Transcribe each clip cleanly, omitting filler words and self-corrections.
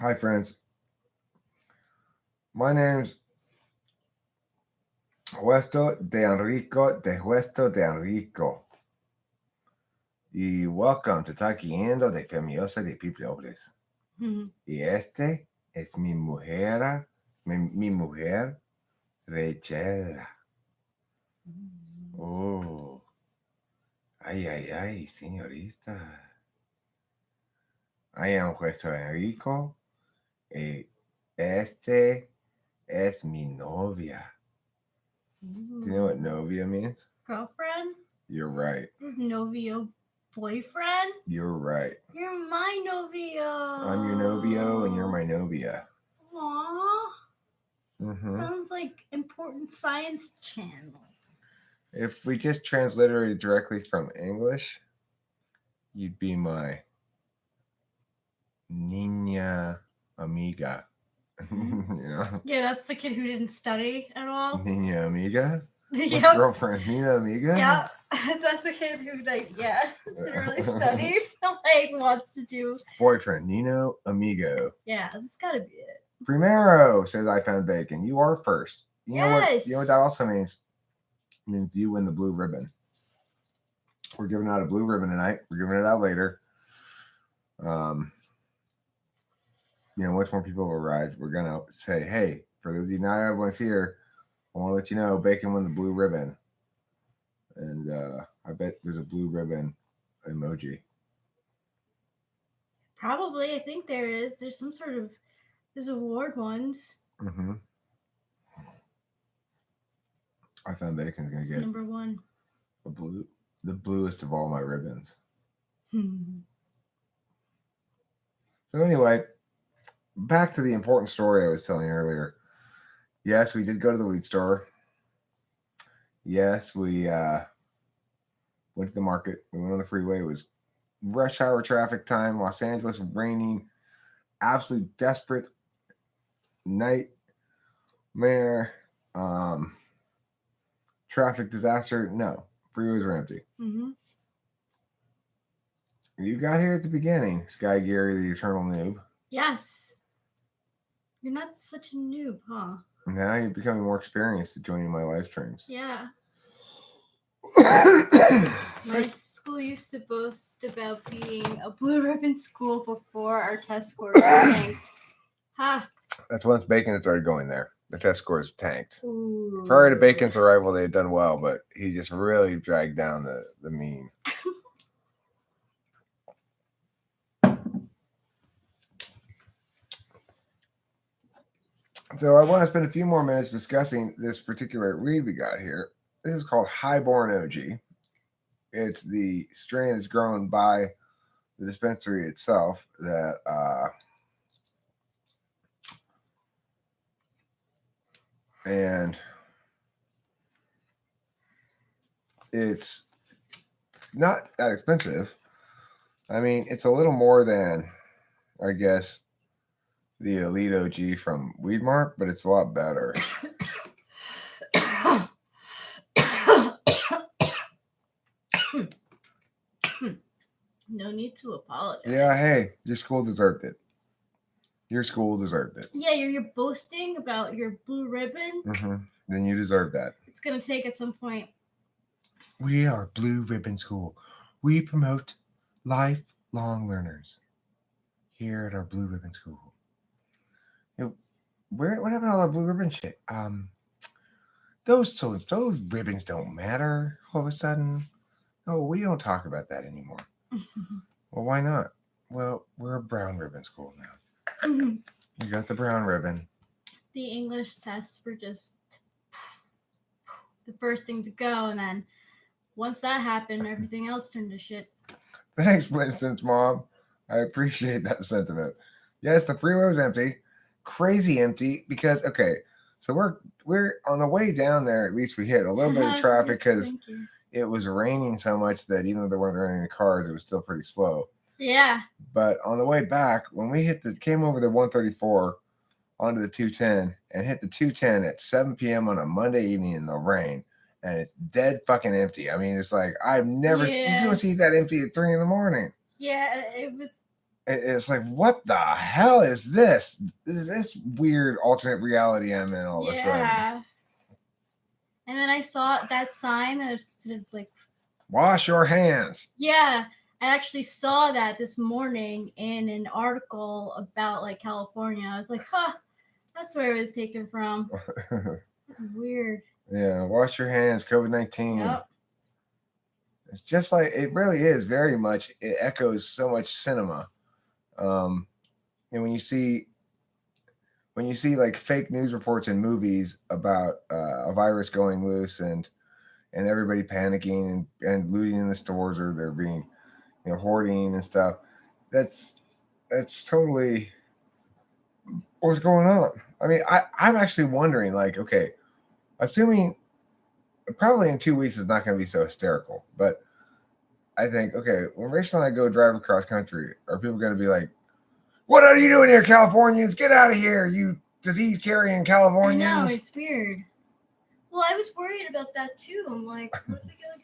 Hi, friends. My name's Huesto de Enrico de Huesto de Enrico. Y welcome to Taquiendo de Femiosa de Pipiobles. Y este es mi mujer, mi mujer, Rachel. Oh, ay, señorita. I am Huesto Enrico. Y este es mi novia. Do you know what novia means? Girlfriend? You're right. Is novio boyfriend? You're right. You're my novio. I'm your novio and you're my novia. Aww. Mm-hmm. Sounds like important science channels. If we just transliterated directly from English, you'd be my niña amiga. Yeah, that's the kid who didn't study at all. Niña amiga? Yep. What's girlfriend? Nina amiga? Yeah, that's the kid who didn't really study, but wants to do. Boyfriend, Nino amigo. Yeah, that's gotta be it. Primero, says I found bacon. You are first. You know what? You know what that also means? It means you win the blue ribbon. We're giving out a blue ribbon tonight. We're giving it out later. Once more people arrive, we're gonna say, hey, for those of you not everyone's here, I want to let you know Bacon won the blue ribbon. And I bet there's a blue ribbon emoji. Probably, I think there is. There's some sort of award ones. Mm-hmm. I found Bacon's gonna get number one. The bluest of all my ribbons. So anyway, back to the important story I was telling earlier. Yes, we did go to the weed store. Yes, we went to the market. We went on the freeway. It was rush hour traffic time. Los Angeles, raining. Absolute desperate nightmare. Traffic disaster. No, freeways were empty. Mm-hmm. You got here at the beginning, Sky Gary, the eternal noob. Yes. You're not such a noob, huh? Now you're becoming more experienced at joining my live streams. Yeah. My school used to boast about being a blue ribbon school before our test scores tanked. Ha! That's once Bacon started going there. The test scores tanked. Ooh. Prior to Bacon's arrival, they had done well, but he just really dragged down the mean. So I want to spend a few more minutes discussing this particular weed we got here. This is called Highborn OG. It's the strain that's grown by the dispensary itself that and it's not that expensive. I mean, it's a little more than, I guess, the Elite OG from Weedmark, but it's a lot better. No need to apologize. Yeah, hey, your school deserved it. Your school deserved it. Yeah, you're boasting about your blue ribbon. Mm-hmm. Then you deserve that. It's going to take at some point. We are Blue Ribbon School. We promote lifelong learners here at our Blue Ribbon School. What happened to all that blue ribbon shit? Those ribbons don't matter all of a sudden. No, we don't talk about that anymore. Well, why not? Well, we're a brown ribbon school now. You got the brown ribbon. The English tests were just the first thing to go, and then once that happened, everything else turned to shit. Thanks, Winston's mom. I appreciate that sentiment. Yes, the freeway was empty. Crazy empty because so we're on the way down there. At least we hit a little bit of traffic because it was raining so much that even though there weren't any cars, it was still pretty slow. Yeah. But on the way back, when we came over the 134 onto the 210 and hit the 210 at 7 p.m. on a Monday evening in the rain, and it's dead fucking empty. I mean, it's like I've never you don't see that empty at 3 a.m. Yeah, it was It's like, what the hell is this? Is this weird alternate reality I'm in all of a sudden? Yeah. And then I saw that sign that was like, wash your hands. yeah, I actually saw that this morning in an article about like California. I was like, huh, that's where it was taken from. Weird. Yeah, wash your hands, COVID-19. Yep. It's just like, it really is very much, it echoes so much cinema. And when you see like fake news reports in movies about a virus going loose and everybody panicking and looting in the stores, or they're being, hoarding and stuff, that's totally what's going on. I mean, I'm actually wondering, like, okay, assuming probably in 2 weeks it's not going to be so hysterical, but I think, okay, when Rachel and I go drive across country, are people going to be like, what are you doing here, Californians? Get out of here, you disease carrying Californians. I know, it's weird. Well, I was worried about that too. I'm like, what are they gonna?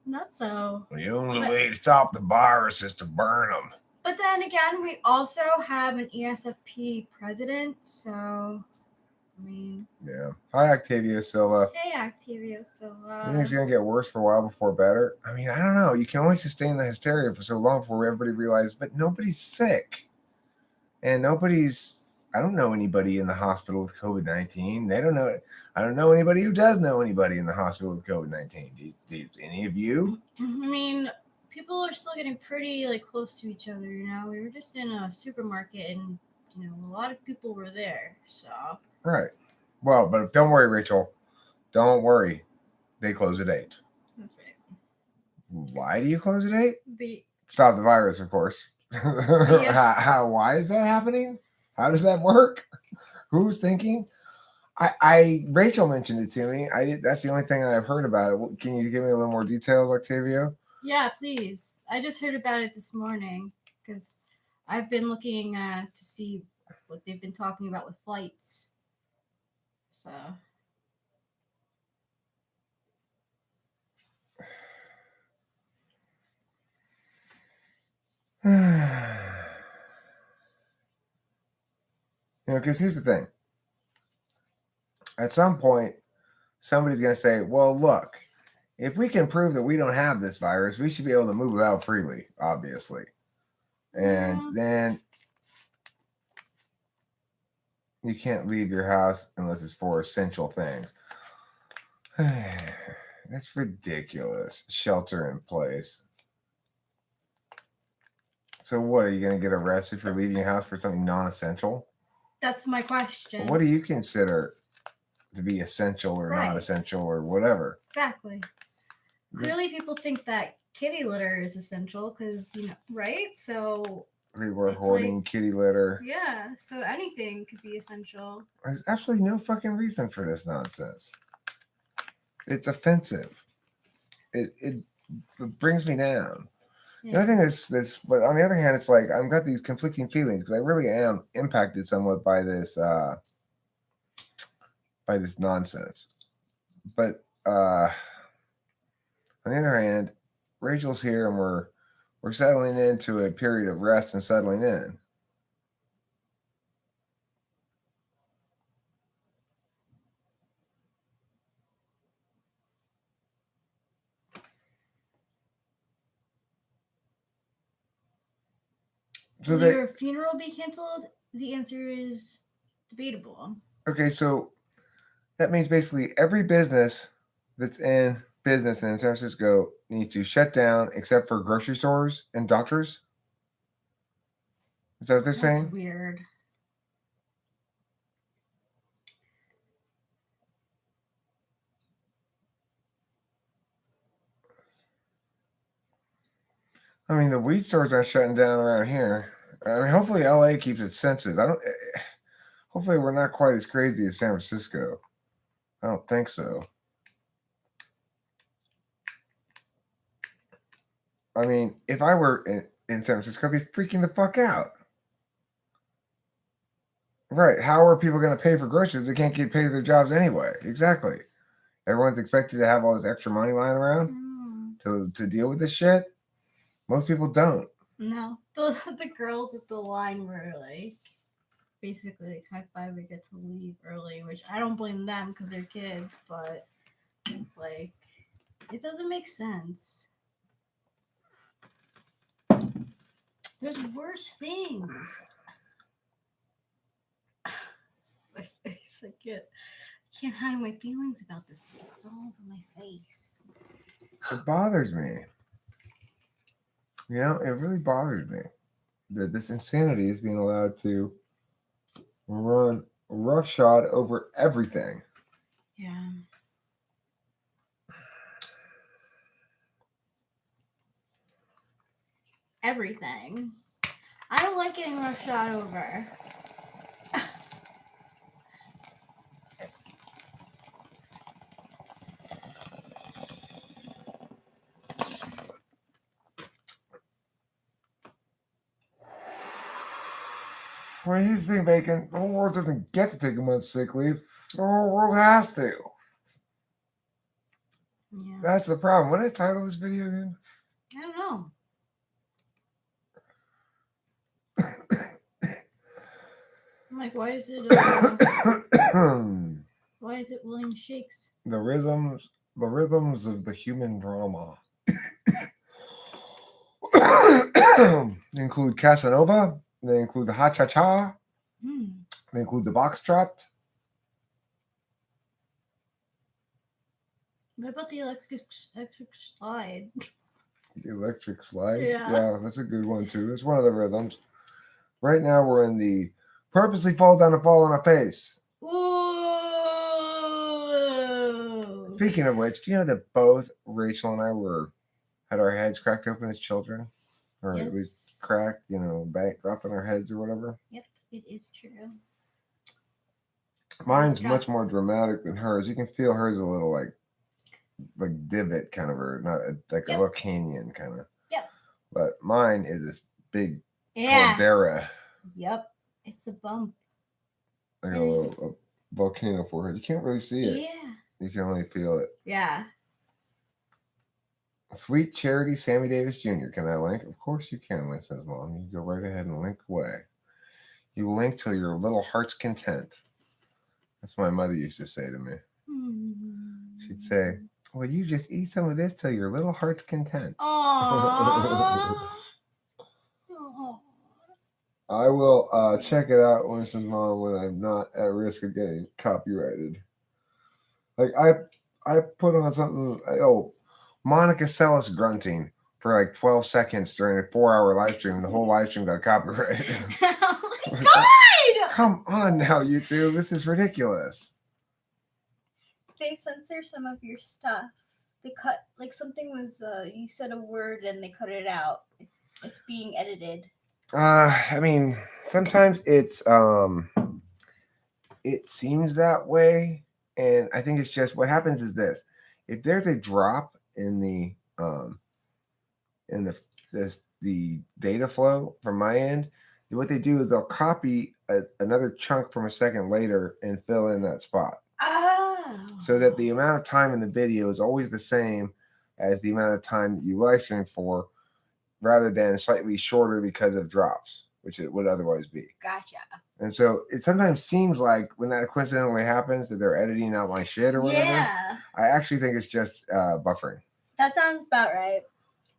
Not so. The only way to stop the virus is to burn them. But then again, we also have an ESFP president, so I mean. Yeah. Hi, Octavia Silva. Hey, Octavia Silva. You think it's gonna get worse for a while before better? I mean, I don't know. You can only sustain the hysteria for so long before everybody realizes, but nobody's sick, and I don't know anybody in the hospital with COVID-19. They don't know. I don't know anybody who does know anybody in the hospital with COVID-19. Do any of you? I mean, people are still getting pretty like close to each other. We were just in a supermarket, and a lot of people were there. So. Right. Well, but don't worry, Rachel. Don't worry. They close at 8. That's right. Why do you close at 8? The Stop the virus, of course. Yeah. Why is that happening? How does that work? Who's thinking? Rachel mentioned it to me. That's the only thing I've heard about it. Can you give me a little more details, Octavio? Yeah, please. I just heard about it this morning because I've been looking to see what they've been talking about with flights. So. Because here's the thing. At some point, somebody's going to say, well, look, if we can prove that we don't have this virus, we should be able to move about freely, obviously. And then you can't leave your house unless it's for essential things. That's ridiculous. Shelter in place. So what, are you going to get arrested for leaving your house for something non-essential? That's my question. What do you consider to be essential or not essential or whatever? Exactly. Clearly people think that kitty litter is essential because, right? So people are hoarding kitty litter. Yeah, so anything could be essential. There's absolutely no fucking reason for this nonsense. It's offensive. It brings me down. Yeah. The other thing is but on the other hand, it's like I've got these conflicting feelings because I really am impacted somewhat by this nonsense. But on the other hand, Rachel's here and we're settling into a period of rest and settling in. So will your funeral be canceled? The answer is debatable. Okay, so that means basically every business that's in business in San Francisco needs to shut down except for grocery stores and doctors. Is that what they're saying? That's weird. I mean, the weed stores aren't shutting down around here. I mean, hopefully LA keeps its senses. Hopefully we're not quite as crazy as San Francisco. I don't think so. I mean, if I were in San Francisco, I'd be freaking the fuck out. Right. How are people going to pay for groceries if they can't get paid for their jobs anyway? Exactly. Everyone's expected to have all this extra money lying around to deal with this shit. Most people don't. No, the girls at the line were like basically like high five. We get to leave early, which I don't blame them because they're kids, but like it doesn't make sense. There's worse things. My face, I can't hide my feelings about this. It's all over my face. It bothers me. You know, it really bothers me that this insanity is being allowed to run roughshod over everything. Yeah. Everything. I don't like getting roughshod over. Well, here's the thing, Bacon. The whole world doesn't get to take a month's sick leave. The whole world has to. Yeah. That's the problem. What did I title this video again? I don't know. I'm like, why is it? Why is it William Shakes? The rhythms of the human drama. They include Casanova. They include the Ha Cha Cha. They include the Boxtrot. What about the electric slide? The electric slide. Yeah. That's a good one too. It's one of the rhythms. Right now we're in the purposely fall down and fall on a face. Ooh. Speaking of which, do you know that both Rachel and I had our heads cracked open as children? Or Yes. at least cracked, back dropping our heads or whatever. Yep, it is true. Mine's much more dramatic than hers. You can feel hers a little like divot kind of, or not like a little canyon kind of. Yep. But mine is this big caldera. Yep. It's a bump. Like a volcano forehead. You can't really see it. Yeah. You can only feel it. Yeah. Sweet Charity Sammy Davis Jr. Can I link? Of course you can, my says Mom. You go right ahead and link away. You link till your little heart's content. That's what my mother used to say to me. She'd say, well, you just eat some of this till your little heart's content. Aww. I will check it out, Winston's Mom, when I'm not at risk of getting copyrighted. Like, I put on something, Monica Seles grunting for like 12 seconds during a 4-hour live stream, and the whole live stream got copyrighted. Oh my God! Come on now, YouTube. This is ridiculous. They censor some of your stuff. They cut, like something was, you said a word and they cut it out. It's being edited. I mean, sometimes it seems that way, and I think it's just what happens is this: if there's a drop in the data flow from my end, what they do is they'll copy another chunk from a second later and fill in that spot. Oh. So that the amount of time in the video is always the same as the amount of time that you live stream for, rather than slightly shorter because of drops, which it would otherwise be. Gotcha. And so it sometimes seems like when that coincidentally happens that they're editing out my shit or whatever. Yeah. I actually think it's just buffering. That sounds about right.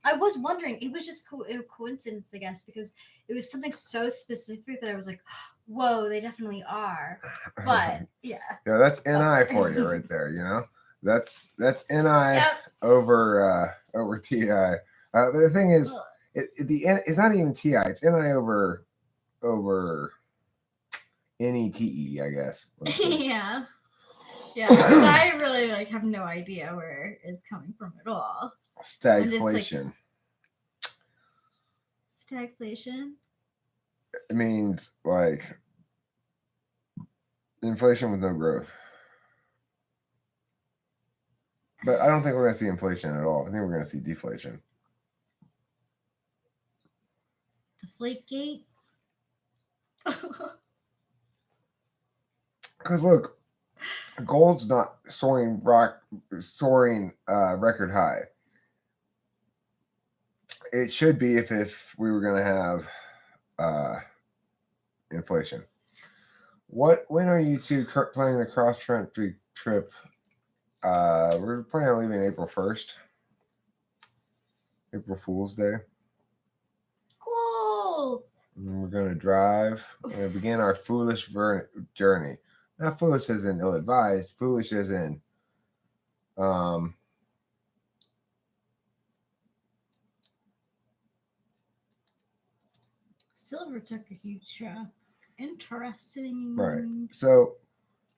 I was wondering, it was just a coincidence, I guess, because it was something so specific that I was like, whoa, they definitely are. But yeah. Yeah, that's NI for you right there, That's NI over TI. But the thing is, it's not even TI. It's NI over NETE, I guess. Yeah. Yeah. I really have no idea where it's coming from at all. Stagflation. Stagflation? It means inflation with no growth. But I don't think we're going to see inflation at all. I think we're going to see deflation. Deflategate? Because look, gold's not soaring record high. it should be if we were going to have inflation. When are you two planning the cross country trip? We're planning on leaving April 1st, April Fool's Day. Cool. And we're going to drive. We're going to begin our foolish journey. Not foolish as in ill-advised, foolish as in Silver took a huge shot. Interesting. Right. So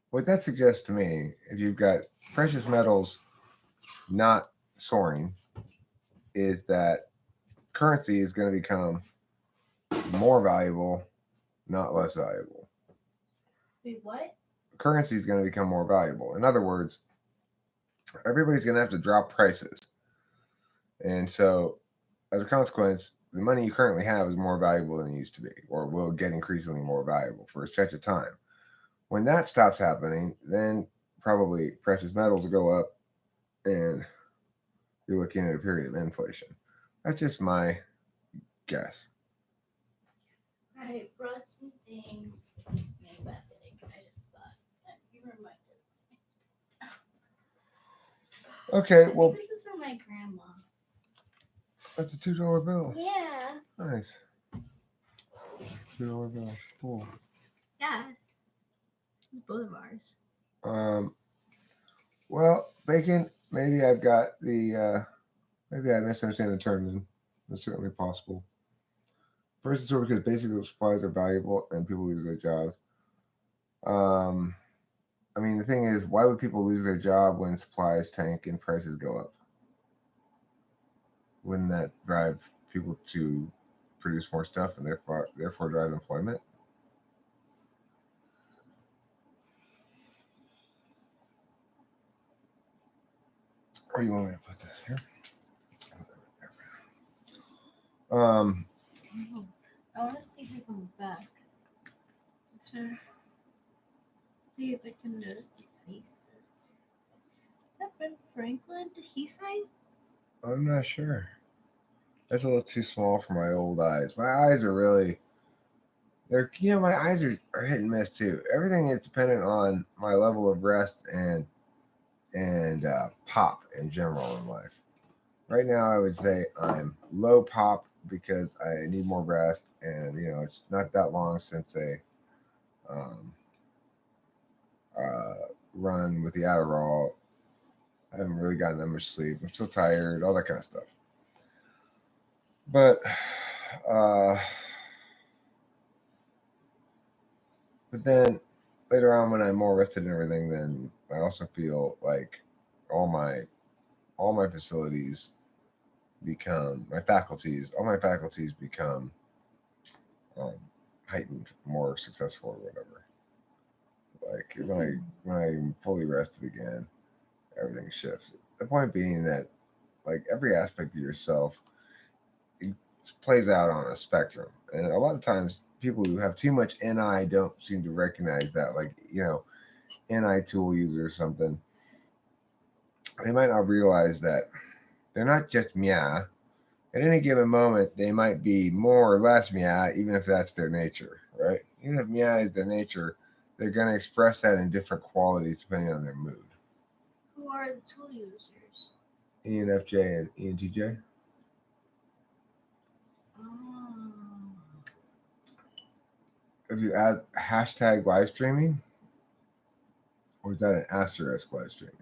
what that suggests to me, if you've got precious metals not soaring, is that currency is going to become more valuable, not less valuable. Wait, what? Currency is going to become more valuable. In other words, everybody's going to have to drop prices. And so, as a consequence, the money you currently have is more valuable than it used to be, or will get increasingly more valuable for a stretch of time. When that stops happening, then probably precious metals will go up, and you're looking at a period of inflation. That's just my guess. I brought something. I just thought you reminded me. Okay, well, this is for my grandma. That's a $2 bill. Yeah. Nice. $2 bill. Cool. Yeah. It's both of ours. Well, Bacon, maybe I've got the maybe I misunderstand the term then. It's certainly possible. First, it's because basic supplies are valuable and people lose their jobs. I mean, the thing is, why would people lose their job when supplies tank and prices go up? Wouldn't that drive people to produce more stuff and therefore drive employment? Or do you want me to put this here? I want to see who's on the back. Just trying to see if I can notice the faces. Is that Ben Franklin? Did he sign? I'm not sure. That's a little too small for my old eyes. My eyes are really, my eyes are hit and miss too. Everything is dependent on my level of rest and pop in general in life. Right now, I would say I'm low pop because I need more rest, and it's not that long since a run with the Adderall. I haven't really gotten that much sleep. I'm still tired, all that kind of stuff. But then later on, when I'm more rested and everything, then I also feel like all my facilities become all my faculties become heightened, more successful, or whatever. Like when I'm fully rested again, everything shifts. The point being that like every aspect of yourself, it plays out on a spectrum, and a lot of times people who have too much NI don't seem to recognize that. Like NI tool users or something, they might not realize that they're not just Mia. At any given moment, they might be more or less Mia, even if that's their nature, right? Even if Mia is their nature, they're going to express that in different qualities depending on their mood. Who are the tool users? ENFJ and ENTJ. Oh. If you add hashtag live streaming, or is that an asterisk live streaming?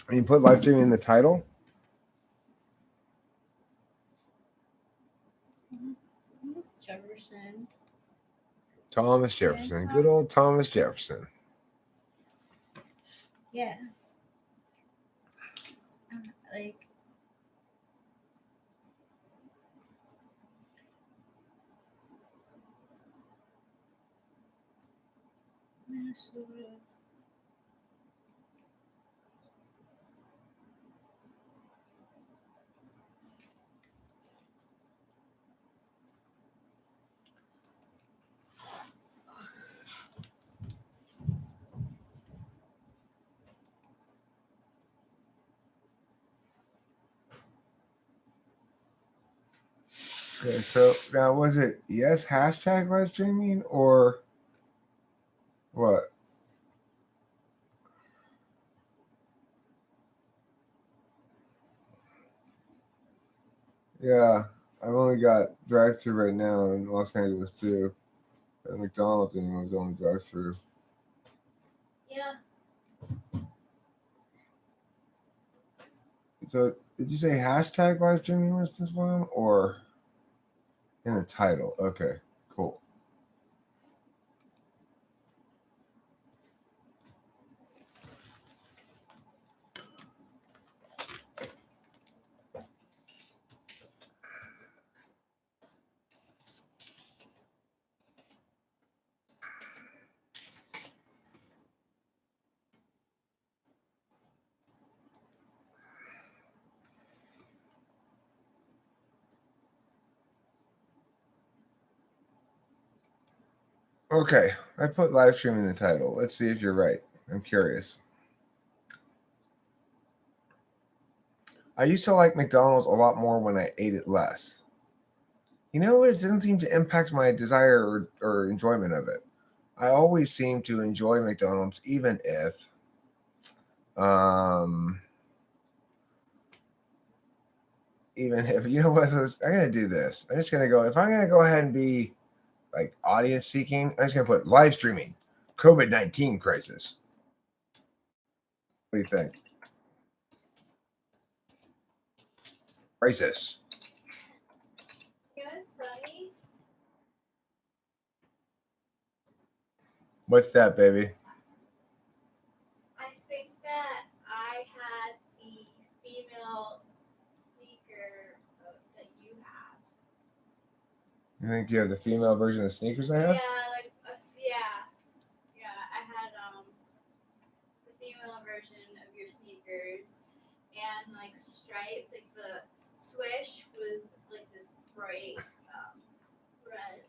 And you put live streaming in the title. Thomas Jefferson. Thomas Jefferson. Yeah. Good old Thomas Jefferson. Yeah. Like. Minnesota. Yeah, so now was it yes hashtag live streaming or what? Yeah, I've only got drive through right now in Los Angeles too. At McDonald's anymore was only drive through. Yeah. So did you say hashtag live streaming was this one or in the title? Okay, cool. Okay, I put live stream in the title. Let's see if you're right. I'm curious. I used to like McDonald's a lot more when I ate it less. You know what? It doesn't seem to impact my desire or enjoyment of it. I always seem to enjoy McDonald's, even if, um, you know what? I'm gonna do this. I'm just gonna go. If I'm gonna go ahead and be like audience seeking, I'm just gonna put live streaming, COVID-19 crisis. What do you think? Crisis. You know what's funny? What's that, baby? I think that I had the female sneaker that you have. You think you have the female version of sneakers I have? Yeah, like yeah. I had the female version of your sneakers, and like striped, like the swish was like this bright red.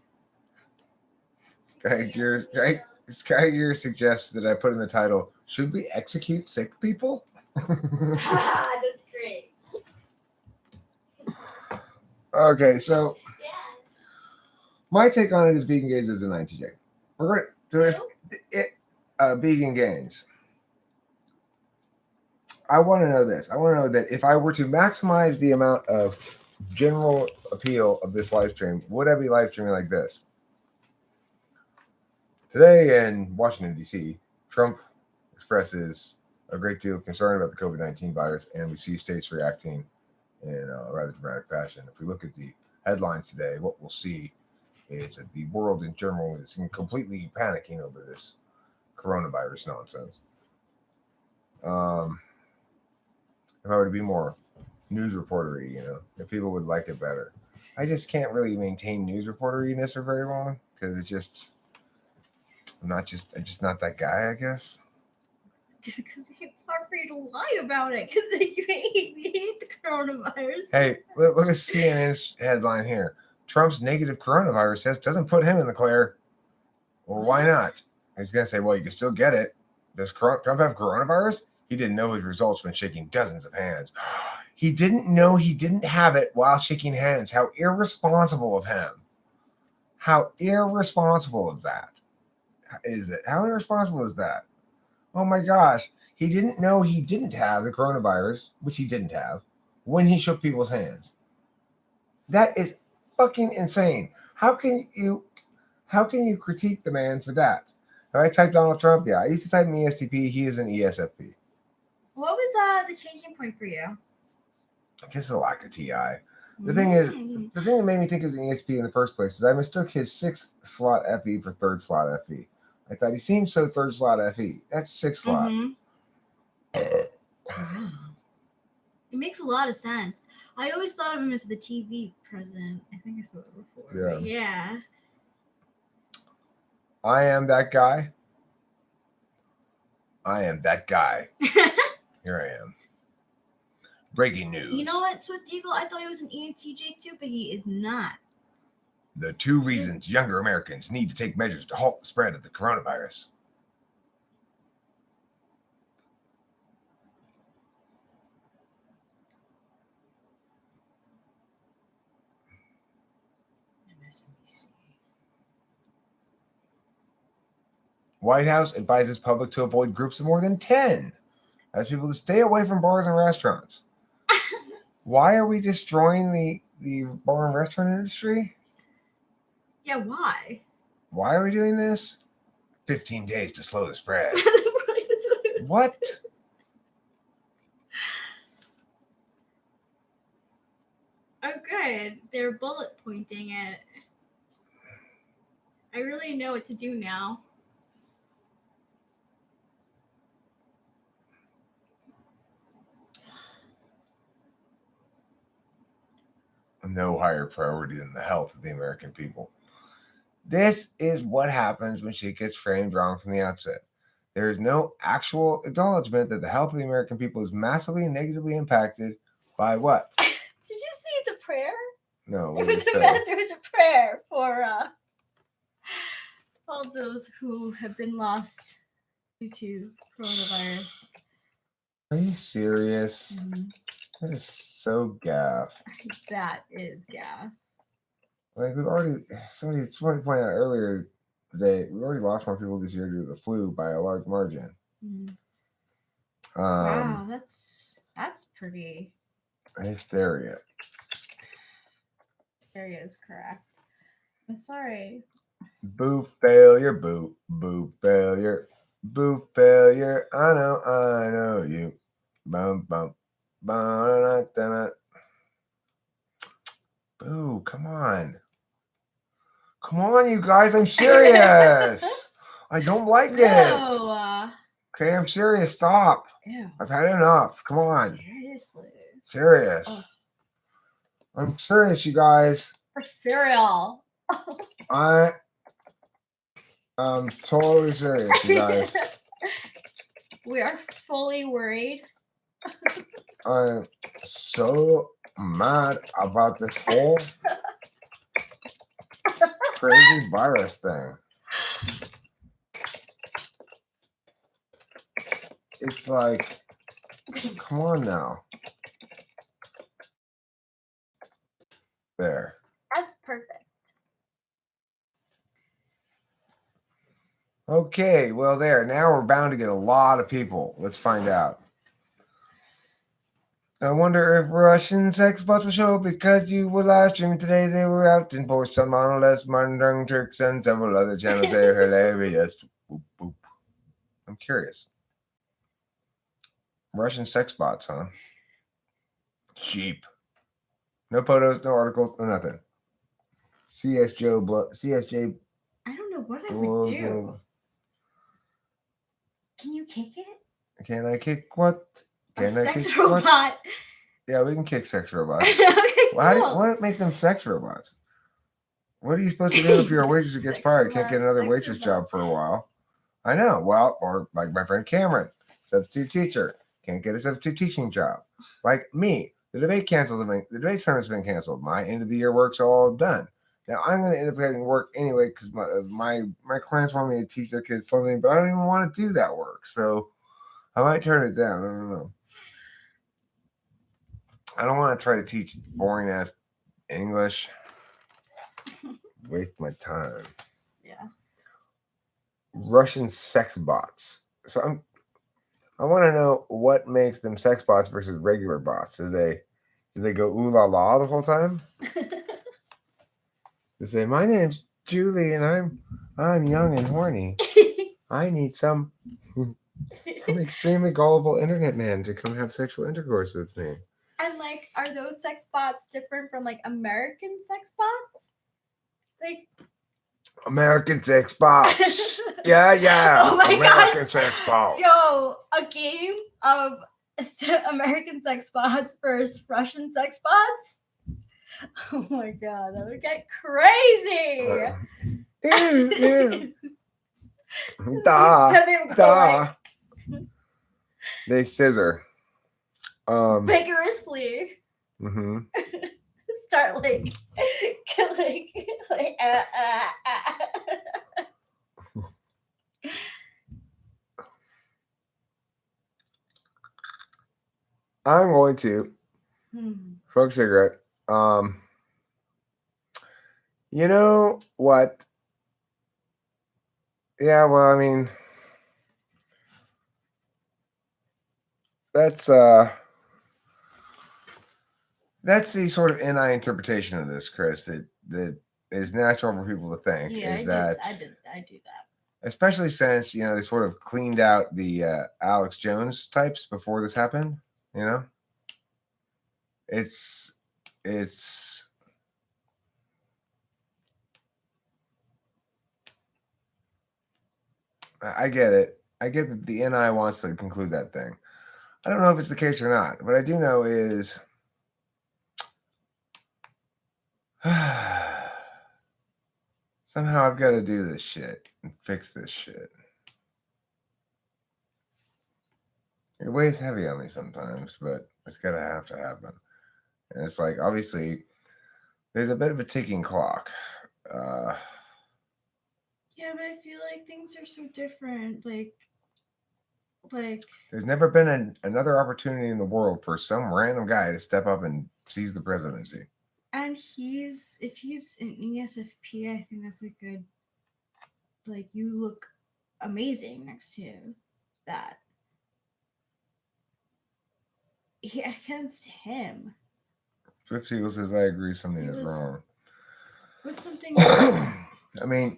Sky Gear suggests that I put in the title, should we execute sick people? That's great. Okay, so Yeah. my take on it is vegan gains is a 90J. We're going to vegan gains. I want to know this. I want to know that if I were to maximize the amount of general appeal of this live stream, would I be live streaming like this? Today in Washington, D.C., Trump expresses a great deal of concern about the COVID-19 virus, and we see states reacting in a rather dramatic fashion. If we look at the headlines today, what we'll see is that the world in general is completely panicking over this coronavirus nonsense. If I were to be more news reportery, if people would like it better. I just can't really maintain news reporteriness for very long because I'm just not that guy, I guess. Because it's hard for you to lie about it because you hate the coronavirus. Hey, look at CNN's headline here. Trump's negative coronavirus test doesn't put him in the clear. Well, why not? He's going to say, well, you can still get it. Does Trump have coronavirus? He didn't know his results when shaking dozens of hands. He didn't know he didn't have it while shaking hands. How irresponsible of him. How irresponsible of that is it? How irresponsible is that? Oh my gosh. He didn't know he didn't have the coronavirus, which he didn't have, when he shook people's hands. That is fucking insane. How can you critique the man for that? Have I typed Donald Trump? Yeah, I used to type an ESTP. He is an ESFP. What was the changing point for you? Just a lack of TI. The thing is, the thing that made me think it was an ESP in the first place is I mistook his 6th slot FE for 3rd slot FE. I thought he seemed so 3rd slot FE. That's 6th slot. It makes a lot of sense. I always thought of him as the TV president. I think I saw it before. Yeah. I am that guy. I am that guy. Here I am. Breaking news. You know what, Swift Eagle? I thought he was an ENTJ too, but he is not. The 2 reasons younger Americans need to take measures to halt the spread of the coronavirus. White House advises public to avoid groups of more than 10. Asks people to stay away from bars and restaurants. Why are we destroying the bar and restaurant industry? Yeah, why? Why are we doing this? 15 days to slow the spread. What? Oh, good. They're bullet pointing it. I really know what to do now. No higher priority than the health of the American people. This is what happens when shit gets framed wrong from the outset. There is no actual acknowledgement that the health of the American people is massively and negatively impacted by what? Did you see the prayer? No, There what was did it a say? there was a prayer for all those who have been lost due to coronavirus. Are you serious? Mhm. That is so gaff. That is, yeah. Like we've already, somebody pointed out earlier today, we already lost more people this year due to the flu by a large margin. Mhm. Um, Wow, that's pretty. Hysteria. Hysteria is correct. I'm sorry. Boo failure, boo failure, boo failure. I know you. Bum bum bum. Boo, come on, you guys. I'm serious. I don't like it. No. Okay, I'm serious. Stop. Ew. I've had enough. Come on. Seriously. Serious. Ugh. I'm serious, you guys. For cereal. I'm totally serious, you guys. We are fully worried. I'm so mad about this whole crazy virus thing. It's like, come on now. There. That's perfect. Okay, well, there. Now we're bound to get a lot of people. Let's find out. I wonder if Russian sex bots will show up because you were live streaming today. They were out in Post on Monolith, Modern Turks, and several other channels. They're hilarious. Boop, boop. I'm curious. Russian sex bots, huh? Cheap. No photos, no articles, no nothing. CSJ. I don't know what I would do. Can you kick it? Can I kick what? Can I sex kick robot? What? Yeah, we can kick sex robots. Okay, cool. What makes them sex robots? What are you supposed to do if you're a waitress that gets fired? Can't get another waitress job for a while. I know. Well, or like my friend Cameron, substitute teacher, can't get a substitute teaching job. Like me, the debate canceled. The debate tournament's been canceled. My end of the year work's all done. Now I'm going to end up having work anyway because my clients want me to teach their kids something, but I don't even want to do that work. So I might turn it down. I don't know. I don't want to try to teach boring ass English. Waste my time. Yeah. Russian sex bots. So I want to know what makes them sex bots versus regular bots. Do they go ooh la la the whole time? They say, my name's Julie and I'm young and horny. I need some extremely gullible internet man to come have sexual intercourse with me. And like, are those sex bots different from like American sex bots? Like American sex bots. Yeah. Oh my American gosh. sex bots. Yo, a game of American sex bots versus Russian sex bots? Oh my god, that would get crazy. Ew. They scissor. Vigorously. Mm-hmm. Start like killing. I'm going to smoke a cigarette. You know what? Yeah, well, I mean, that's the sort of NI interpretation of this, Chris. That is natural for people to think Yeah, is I do that. especially since they sort of cleaned out the Alex Jones types before this happened. You know, it's it's I get it. I get that the NI wants to conclude that thing. I don't know if it's the case or not. What I do know is somehow I've got to do this shit and fix this shit. It weighs heavy on me sometimes, but it's gonna have to happen. And it's like obviously there's a bit of a ticking clock. Uh, Yeah, but I feel like things are so different. Like there's never been another opportunity in the world for some random guy to step up and seize the presidency. and if he's an ESFP, I think that's a good, like, you look amazing next to that. Against him. Swift Eagle says, I agree something He is was wrong. with something. I mean,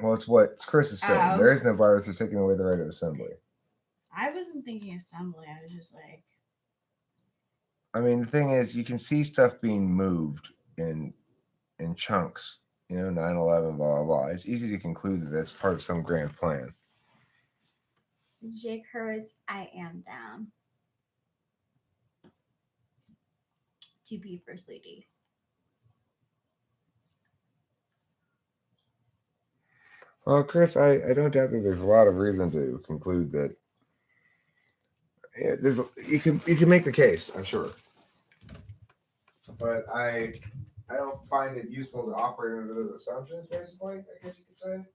well, it's what Chris is saying. Oh. There is no virus. They're taking away the right of assembly. I wasn't thinking assembly. I was just like, I mean, the thing is, you can see stuff being moved in chunks. 9/11, blah, blah, blah. It's easy to conclude that that's part of some grand plan. Jake Hurwitz, I am down to be First Lady. Well, Chris, I don't doubt that there's a lot of reason to conclude that there's you can make the case, I'm sure, but I don't find it useful to operate under those assumptions. Basically, I guess you could say.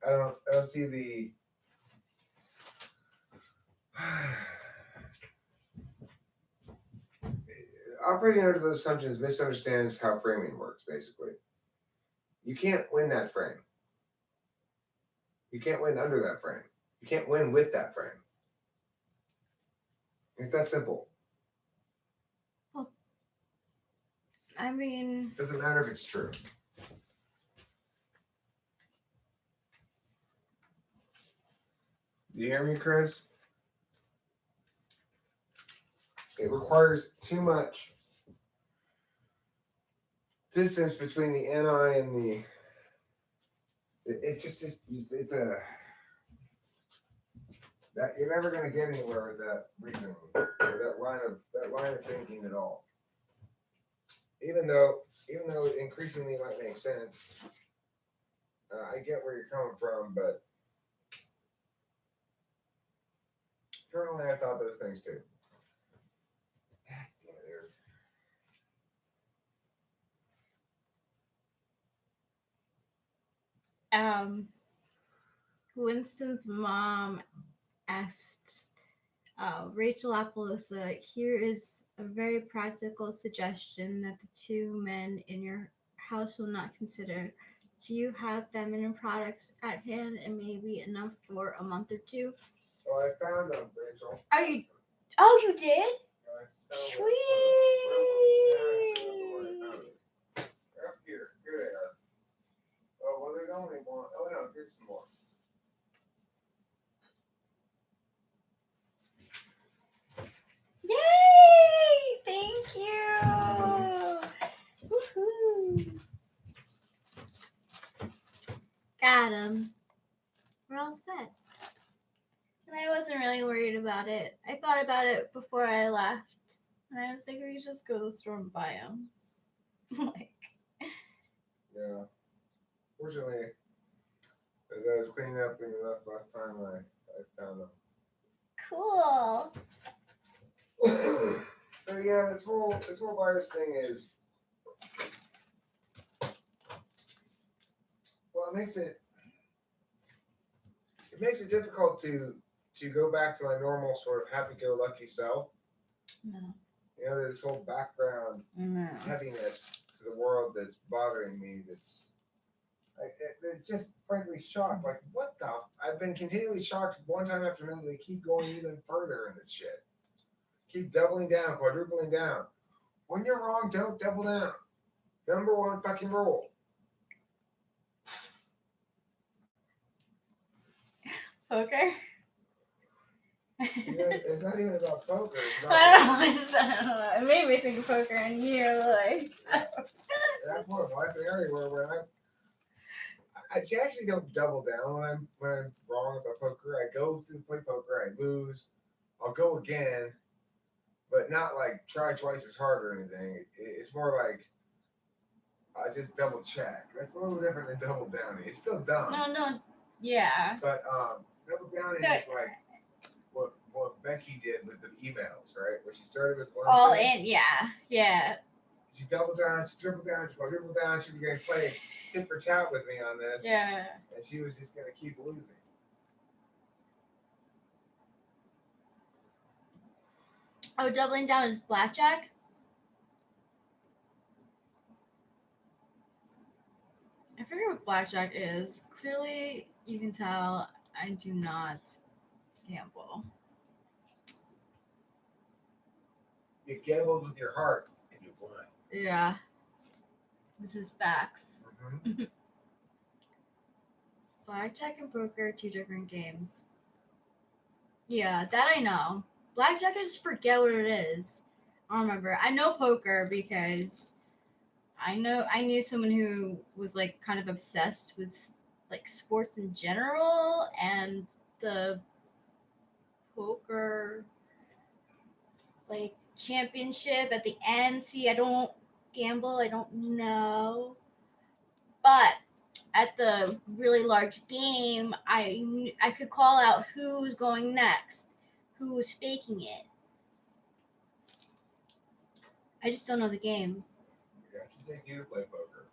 I don't see the operating under those assumptions misunderstands how framing works. Basically, you can't win that frame. You can't win under that frame. You can't win with that frame. It's that simple. Well, I mean, It doesn't matter if it's true. Do you hear me, Chris? It requires too much distance between the NI and the. It's a that you're never going to get anywhere with that reasoning, or that line of thinking at all. Even though it increasingly might make sense, I get where you're coming from, but currently I thought those things too. Winston's mom asked Rachel Appaloosa, here is a very practical suggestion that the two men in your house will not consider. Do you have feminine products at hand and maybe enough for a month or two? So I found them, Rachel. Oh, you did? Sweet. They're up here. Here they are. Oh, well, there's only one. Oh, no, here's some more. Yay! Thank you! Woohoo! Got him. We're all set. And I wasn't really worried about it. I thought about it before I left. And I was like, we could just go to the store and buy them. Like, Yeah. Fortunately, as I was cleaning up when you left last time, I found them. cool. So yeah, this whole virus thing is, well, it makes it difficult to go back to my normal sort of happy-go-lucky self. No. There's this whole background No. heaviness to the world that's bothering me. That's They're just frankly shocked. Like, what the? I've been continually shocked one time after another. They keep going even further in this shit. Keep doubling down, quadrupling down. When you're wrong, don't double down. Number one fucking rule. Poker? It's not even about poker. It's about I don't know. It made me think of poker, and you're like, that's one of my scenario where I actually don't double down when I'm wrong about poker. I go to play poker, I lose, I'll go again, but not like try twice as hard or anything. It's more like I just double check. That's a little different than double downing. It's still dumb. no, yeah. But double downing is like what Becky did with the emails, right? Where she started with one All thing, in, yeah. she doubled down, she tripled down, she quadrupled down. She was going to play tit for tat with me on this. Yeah. And she was just going to keep losing. Oh, doubling down is blackjack? I forget what blackjack is. Clearly, you can tell I do not gamble. You gambled with your heart and you won. Yeah. This is facts. Mm-hmm. Blackjack and poker are two different games. Yeah, that I know. Blackjack, I just forget what it is. I don't remember. I know poker because I knew someone who was like kind of obsessed with like sports in general and the poker like championship at the end. See, I don't gamble, I don't know. But at the really large game, I could call out who was going next, who was faking it. I just don't know the game. Yeah, I should take you to play poker.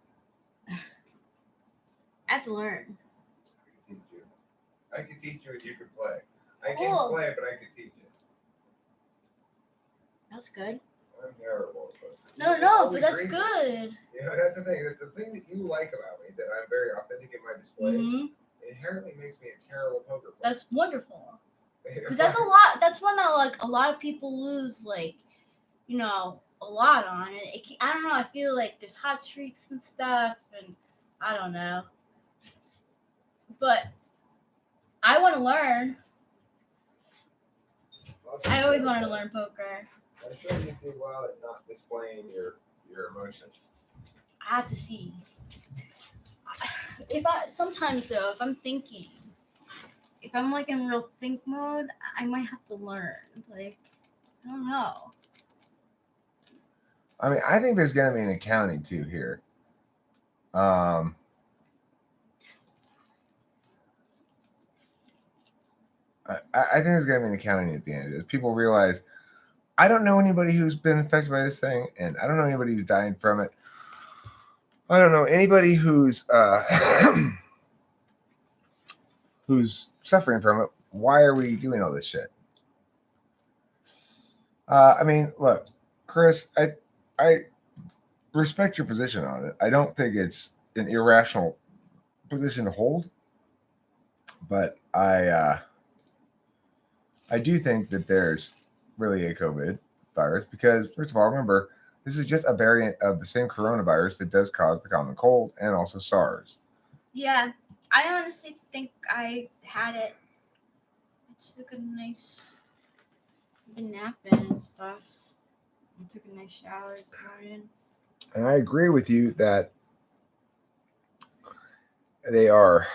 I have to learn. I can teach you and you can play. I Cool. can't play, but I can teach you. That's good. I'm terrible. No, but that's good. Yeah, that's the thing. The thing that you like about me, that I'm very authentic in my displays, Mm-hmm. inherently makes me a terrible poker player. That's wonderful. Because that's a lot. That's one that like a lot of people lose, like, you know, a lot on. And I don't know. I feel like there's hot streaks and stuff, and I don't know. But I want to learn. I always wanted to learn poker. I'm sure you do well at not displaying your emotions. I have to see. Sometimes though, if I'm thinking, if I'm like in real think mode, I might have to learn. Like, I don't know. I mean, I think there's going to be an accounting too here. I think there's going to be an accounting at the end of this. People realize, I don't know anybody who's been affected by this thing, and I don't know anybody who's dying from it. I don't know anybody who's who's suffering from it. Why are we doing all this shit? I mean, look, Chris, I respect your position on it. I don't think it's an irrational position to hold, but I do think that there's really a COVID virus because, first of all, remember, this is just a variant of the same coronavirus that does cause the common cold and also SARS. Yeah, I honestly think I had it. I took a nice napping and stuff. I took a nice shower this morning. And I agree with you that they are,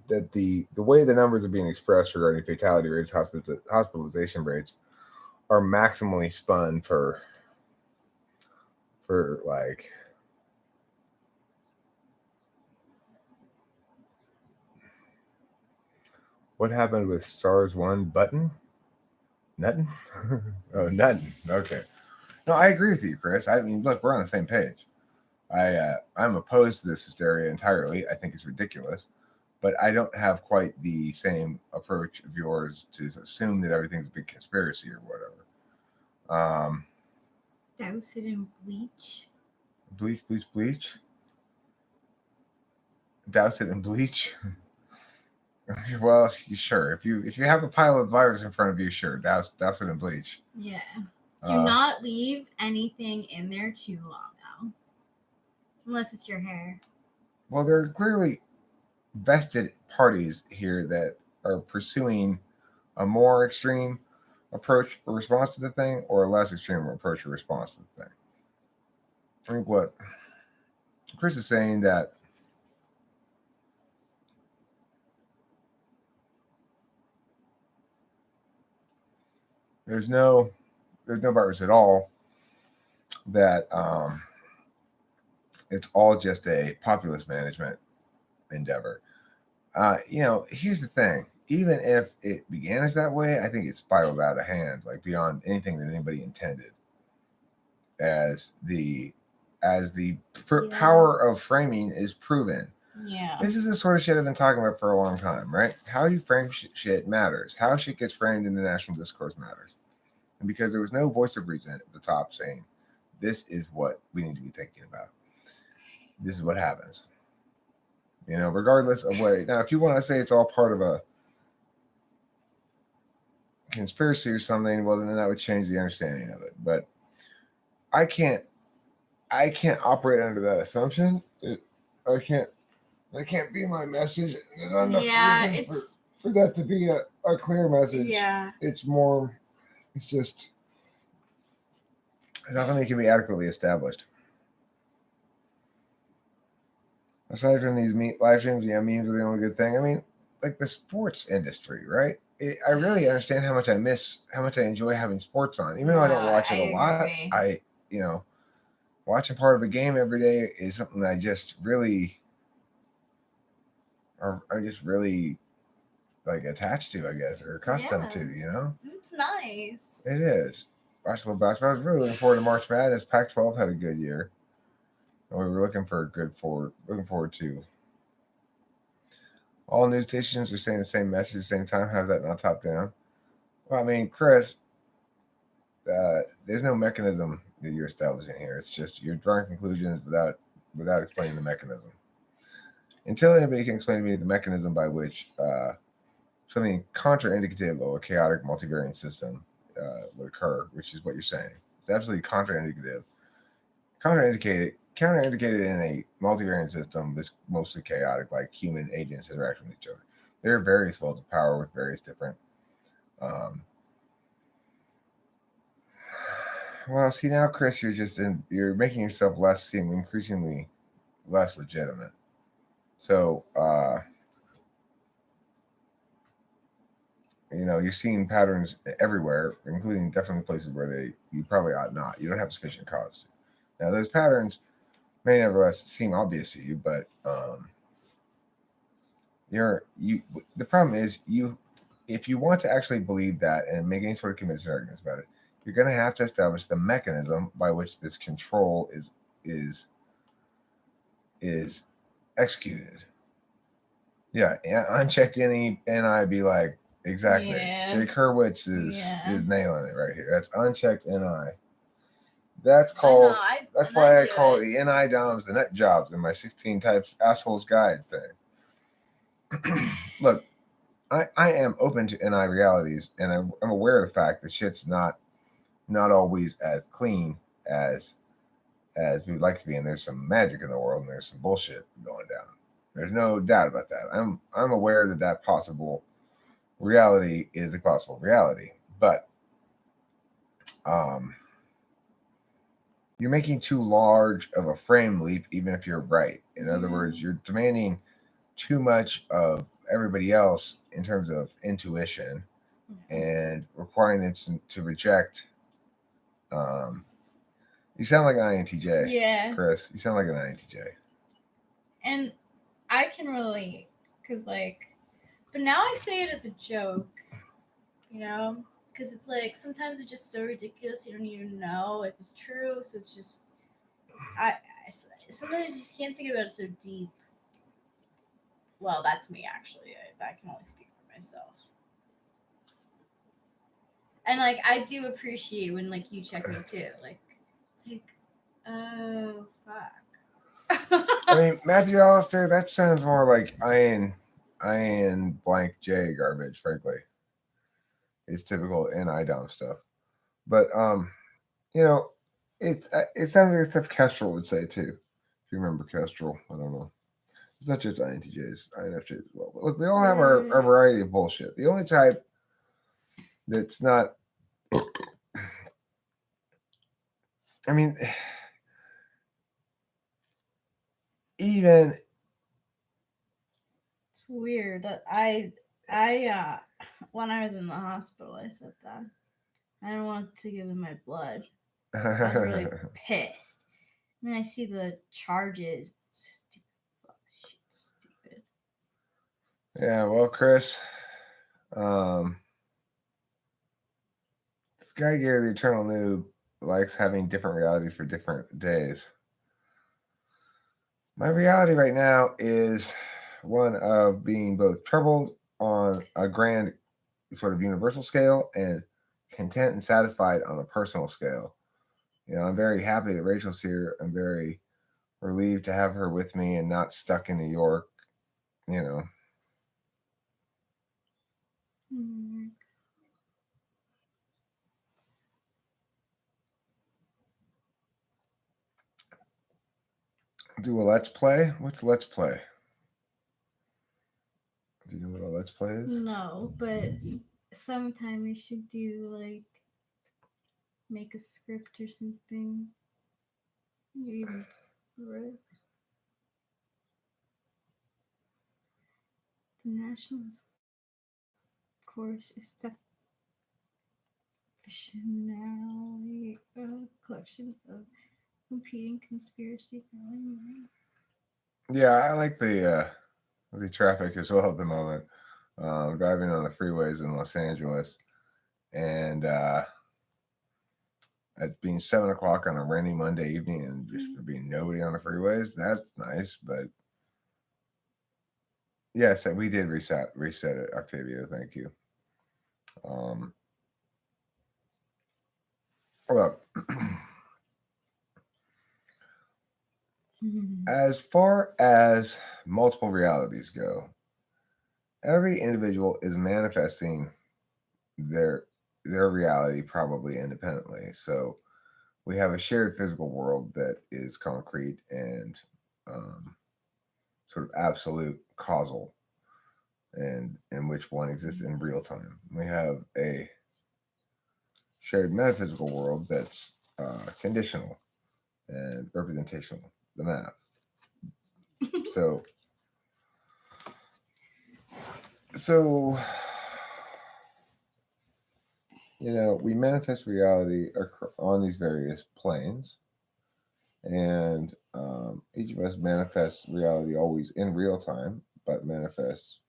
that the way the numbers are being expressed regarding fatality rates, hospitalization rates, are maximally spun for like what happened with SARS 1 button? Nothing? Oh, nothing. Okay. No, I agree with you, Chris. I mean, look, we're on the same page. I'm opposed to this hysteria entirely. I think it's ridiculous, but I don't have quite the same approach of yours to assume that everything's a big conspiracy or whatever. Douse it in bleach. Bleach. douse it in bleach. Well, sure. If you have a pile of virus in front of you, sure, douse it in bleach. Yeah. Do Uh, not leave anything in there too long, though. Unless it's your hair. well, there are clearly vested parties here that are pursuing a more extreme approach or response to the thing, or a less extreme approach or response to the thing. I think what Chris is saying that there's no virus at all. That it's all just a populist management endeavor. Here's the thing. Even if it began as that way, I think it spiraled out of hand, like beyond anything that anybody intended. As the power of framing is proven. Yeah. This is the sort of shit I've been talking about for a long time, right? How you frame shit matters. How shit gets framed in the national discourse matters. And because there was no voice of reason at the top saying, this is what we need to be thinking about. This is what happens. Regardless of what. Now, if you want to say it's all part of a conspiracy or something, well, then that would change the understanding of it. But I can't operate under that assumption. I can't be my message. Yeah, it's for that to be a clear message. Yeah. It's just not something that can be adequately established. Aside from these live streams, memes are the only good thing. I mean, like the sports industry, right? I really understand how much I enjoy having sports on. Even though I don't watch it a lot, agree. Watching part of a game every day is something that I just really, like attached to, I guess, or accustomed to. It's nice. It is. Watch a little basketball. I was really looking forward to March Madness. Pac-12 had a good year. And we were looking forward to. All news stations are saying the same message at the same time. How's that not top down? Well, I mean, Chris, there's no mechanism that you're establishing here. It's just you're drawing conclusions without explaining the mechanism. Until anybody can explain to me the mechanism by which something contraindicative of a chaotic multivariate system would occur, which is what you're saying. It's absolutely contraindicative. Counterindicated in a multivariate system that's mostly chaotic, like human agents interacting with each other. There are various levels of power with various different. Well, see now, Chris, you're making yourself seem increasingly less legitimate. So, you're seeing patterns everywhere, including definitely places where you probably ought not. You don't have sufficient cause to. Now, those patterns may nevertheless seem obvious to you, but the problem is if you want to actually believe that and make any sort of convincing arguments about it, you're going to have to establish the mechanism by which this control is executed. Yeah, unchecked NI be like, exactly. Yeah. Jake Hurwitz is nailing it right here. That's unchecked NI. That's called. That's why I call it the NI DOMs, the nut jobs, in my 16 types assholes guide thing. Look, I am open to NI realities, and I'm aware of the fact that shit's not always as clean as we'd like to be, and there's some magic in the world, and there's some bullshit going down. There's no doubt about that. I'm aware that possible reality is a possible reality, but you're making too large of a frame leap, even if you're right. In other words, you're demanding too much of everybody else in terms of intuition and requiring them to reject. You sound like an INTJ. Yeah. Chris, you sound like an INTJ. And I can relate, because, but now I say it as a joke, because it's like sometimes it's just so ridiculous you don't even know if it's true. So it's just, I sometimes you just can't think about it so deep. Well, that's me actually. I can only speak for myself. And I do appreciate when you check me too. It's like, oh fuck. I mean, Matthew Allister, that sounds more like Ian blank J garbage, frankly. It's typical NIDOM stuff. But it sounds like stuff Kestrel would say too. If you remember Kestrel, I don't know. It's not just INTJs, INFJs as well. But look, we all have our variety of bullshit. The only type that's not, I mean, even It's weird that when I was in the hospital, I said that I didn't want to give them my blood. I was really pissed. And then I see the charges. Stupid fuck shit, stupid. Yeah, well, Chris, this guy Gary the Eternal Noob likes having different realities for different days. My reality right now is one of being both troubled on a grand sort of universal scale and content and satisfied on a personal scale. I'm very happy that Rachel's here. I'm very relieved to have her with me and not stuck in New York. Do a Let's Play? What's Let's Play? Do you know what a Let's Play is? No, but sometime we should do like make a script or something. You even script. The national course is fictionally a collection of competing conspiracy theories. Yeah, I like the traffic as well at the moment. Driving on the freeways in Los Angeles, and it being 7 o'clock on a rainy Monday evening, and just there being nobody on the freeways, that's nice. But yes, we did reset it, Octavio. Thank you. Well, as far as multiple realities go, every individual is manifesting their reality probably independently. So we have a shared physical world that is concrete and sort of absolute causal, and in which one exists in real time. We have a shared metaphysical world that's conditional and representational, the math. So we manifest reality on these various planes, and each of us manifests reality always in real time, but manifests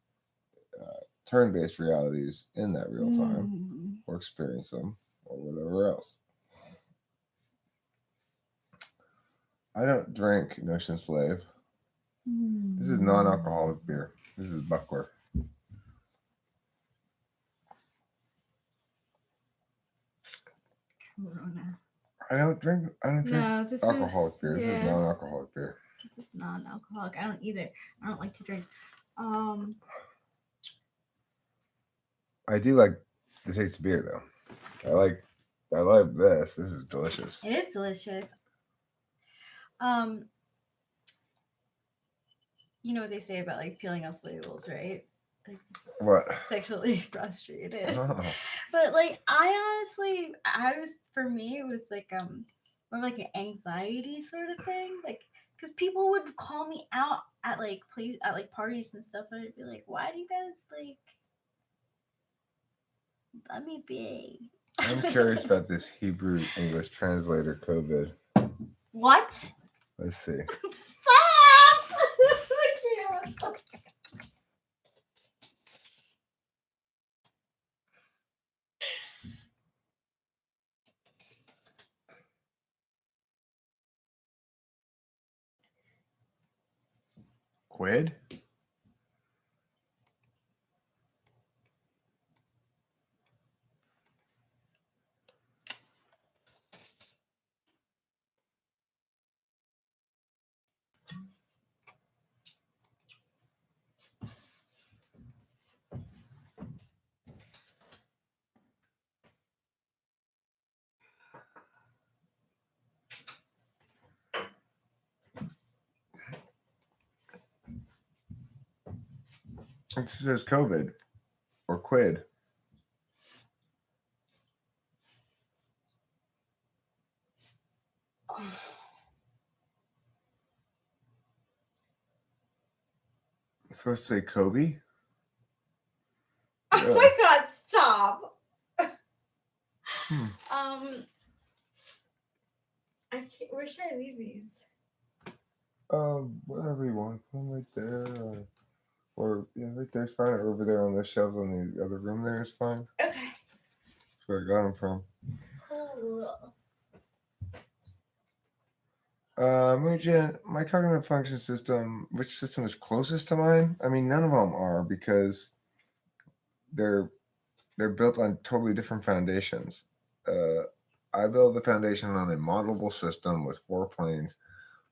turn-based realities in that real time, or experience them, or whatever else. I don't drink Notion Slave. This is non-alcoholic beer. This is Buckler. Corona. I don't drink alcoholic beer. This is non-alcoholic beer. This is non-alcoholic. I don't either. I don't like to drink. I do like the taste of beer though. I like this. This is delicious. It is delicious. You know what they say about like peeling off labels, right? Like what? Sexually frustrated. Oh. But like for me it was like more like an anxiety sort of thing. Like because people would call me out at like parties and stuff, and I'd be like, why do you guys like let me be? I'm curious about this Hebrew English translator COVID. What? Let's see. Stop! I can't. Quid? It says COVID or quid. It's supposed to say Kobe. Oh my God! Stop. I can't. Where should I leave these? Wherever you want. Put them right there. Or yeah, right there's fine. Or over there on the shelves in the other room there is fine. Okay. That's where I got them from. Cool. Mujan, my cognitive function system, which system is closest to mine? I mean, none of them are because they're built on totally different foundations. I build the foundation on a modelable system with 4 planes,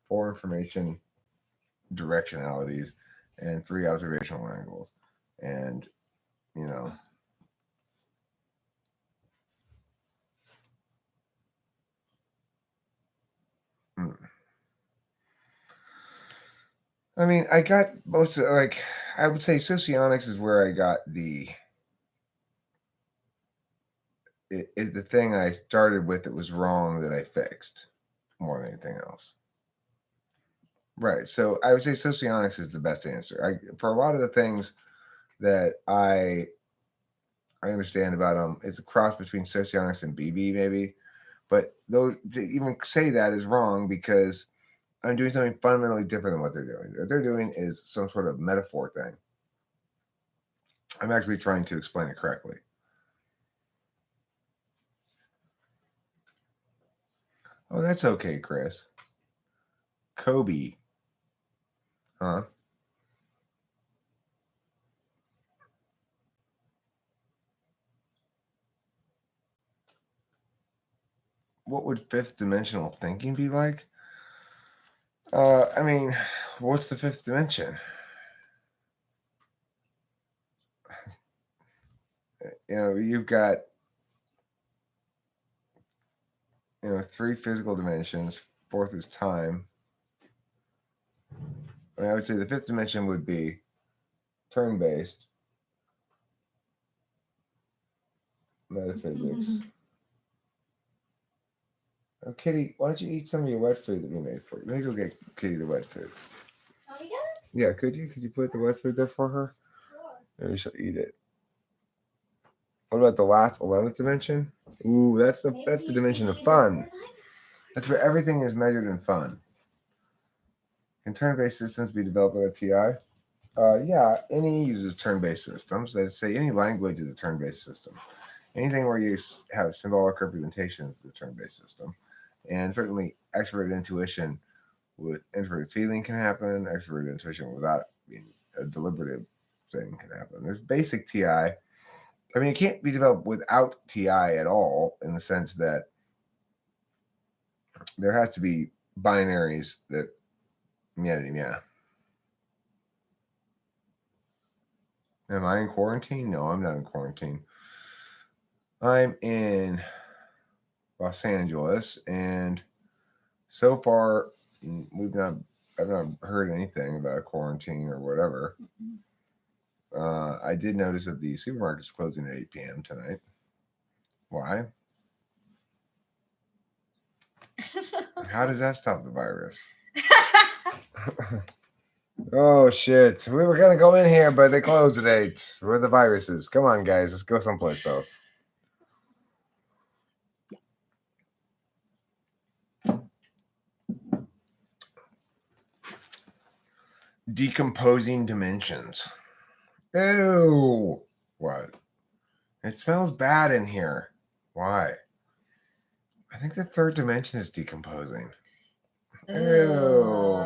4 information directionalities, and 3 observational angles. And, you know, I mean, I got most of, like, I would say socionics is where I got is the thing I started with that was wrong that I fixed more than anything else. Right. So I would say socionics is the best answer. For a lot of the things that I understand about them, it's a cross between socionics and BB maybe. But though to even say that is wrong because I'm doing something fundamentally different than what they're doing. What they're doing is some sort of metaphor thing. I'm actually trying to explain it correctly. Oh, that's okay, Chris. Kobe. Huh? What would fifth dimensional thinking be like? I mean, what's the fifth dimension? You know, you've got 3 physical dimensions. 4th is time. I mean, I would say the 5th dimension would be turn-based metaphysics. Oh, Kitty, why don't you eat some of your wet food that we made for you? Let me go get Kitty the wet food. Oh, we got it? Yeah, could you? Could you put the wet food there for her? Sure. Maybe she'll eat it. What about the last 11th dimension? Ooh, that's the dimension of fun. That's where everything is measured in fun. Can turn-based systems be developed with a TI? Yeah, any uses turn-based systems. They say any language is a turn-based system. Anything where you have symbolic representations is a turn-based system. And certainly extroverted intuition with introverted feeling can happen. Extroverted intuition without being a deliberative thing can happen. There's basic TI. I mean, it can't be developed without TI at all in the sense that there has to be binaries that, yeah. Am I in quarantine? No, I'm not in quarantine. I'm in Los Angeles, and so far I've not heard anything about a quarantine or whatever. I did notice that the supermarket's closing at 8 p.m. tonight. Why? How does that stop the virus? Oh shit! We were gonna go in here, but they closed at 8. Where are the viruses? Come on, guys, let's go someplace else. Decomposing dimensions. Ew! What? It smells bad in here. Why? I think the 3rd dimension is decomposing. Ew!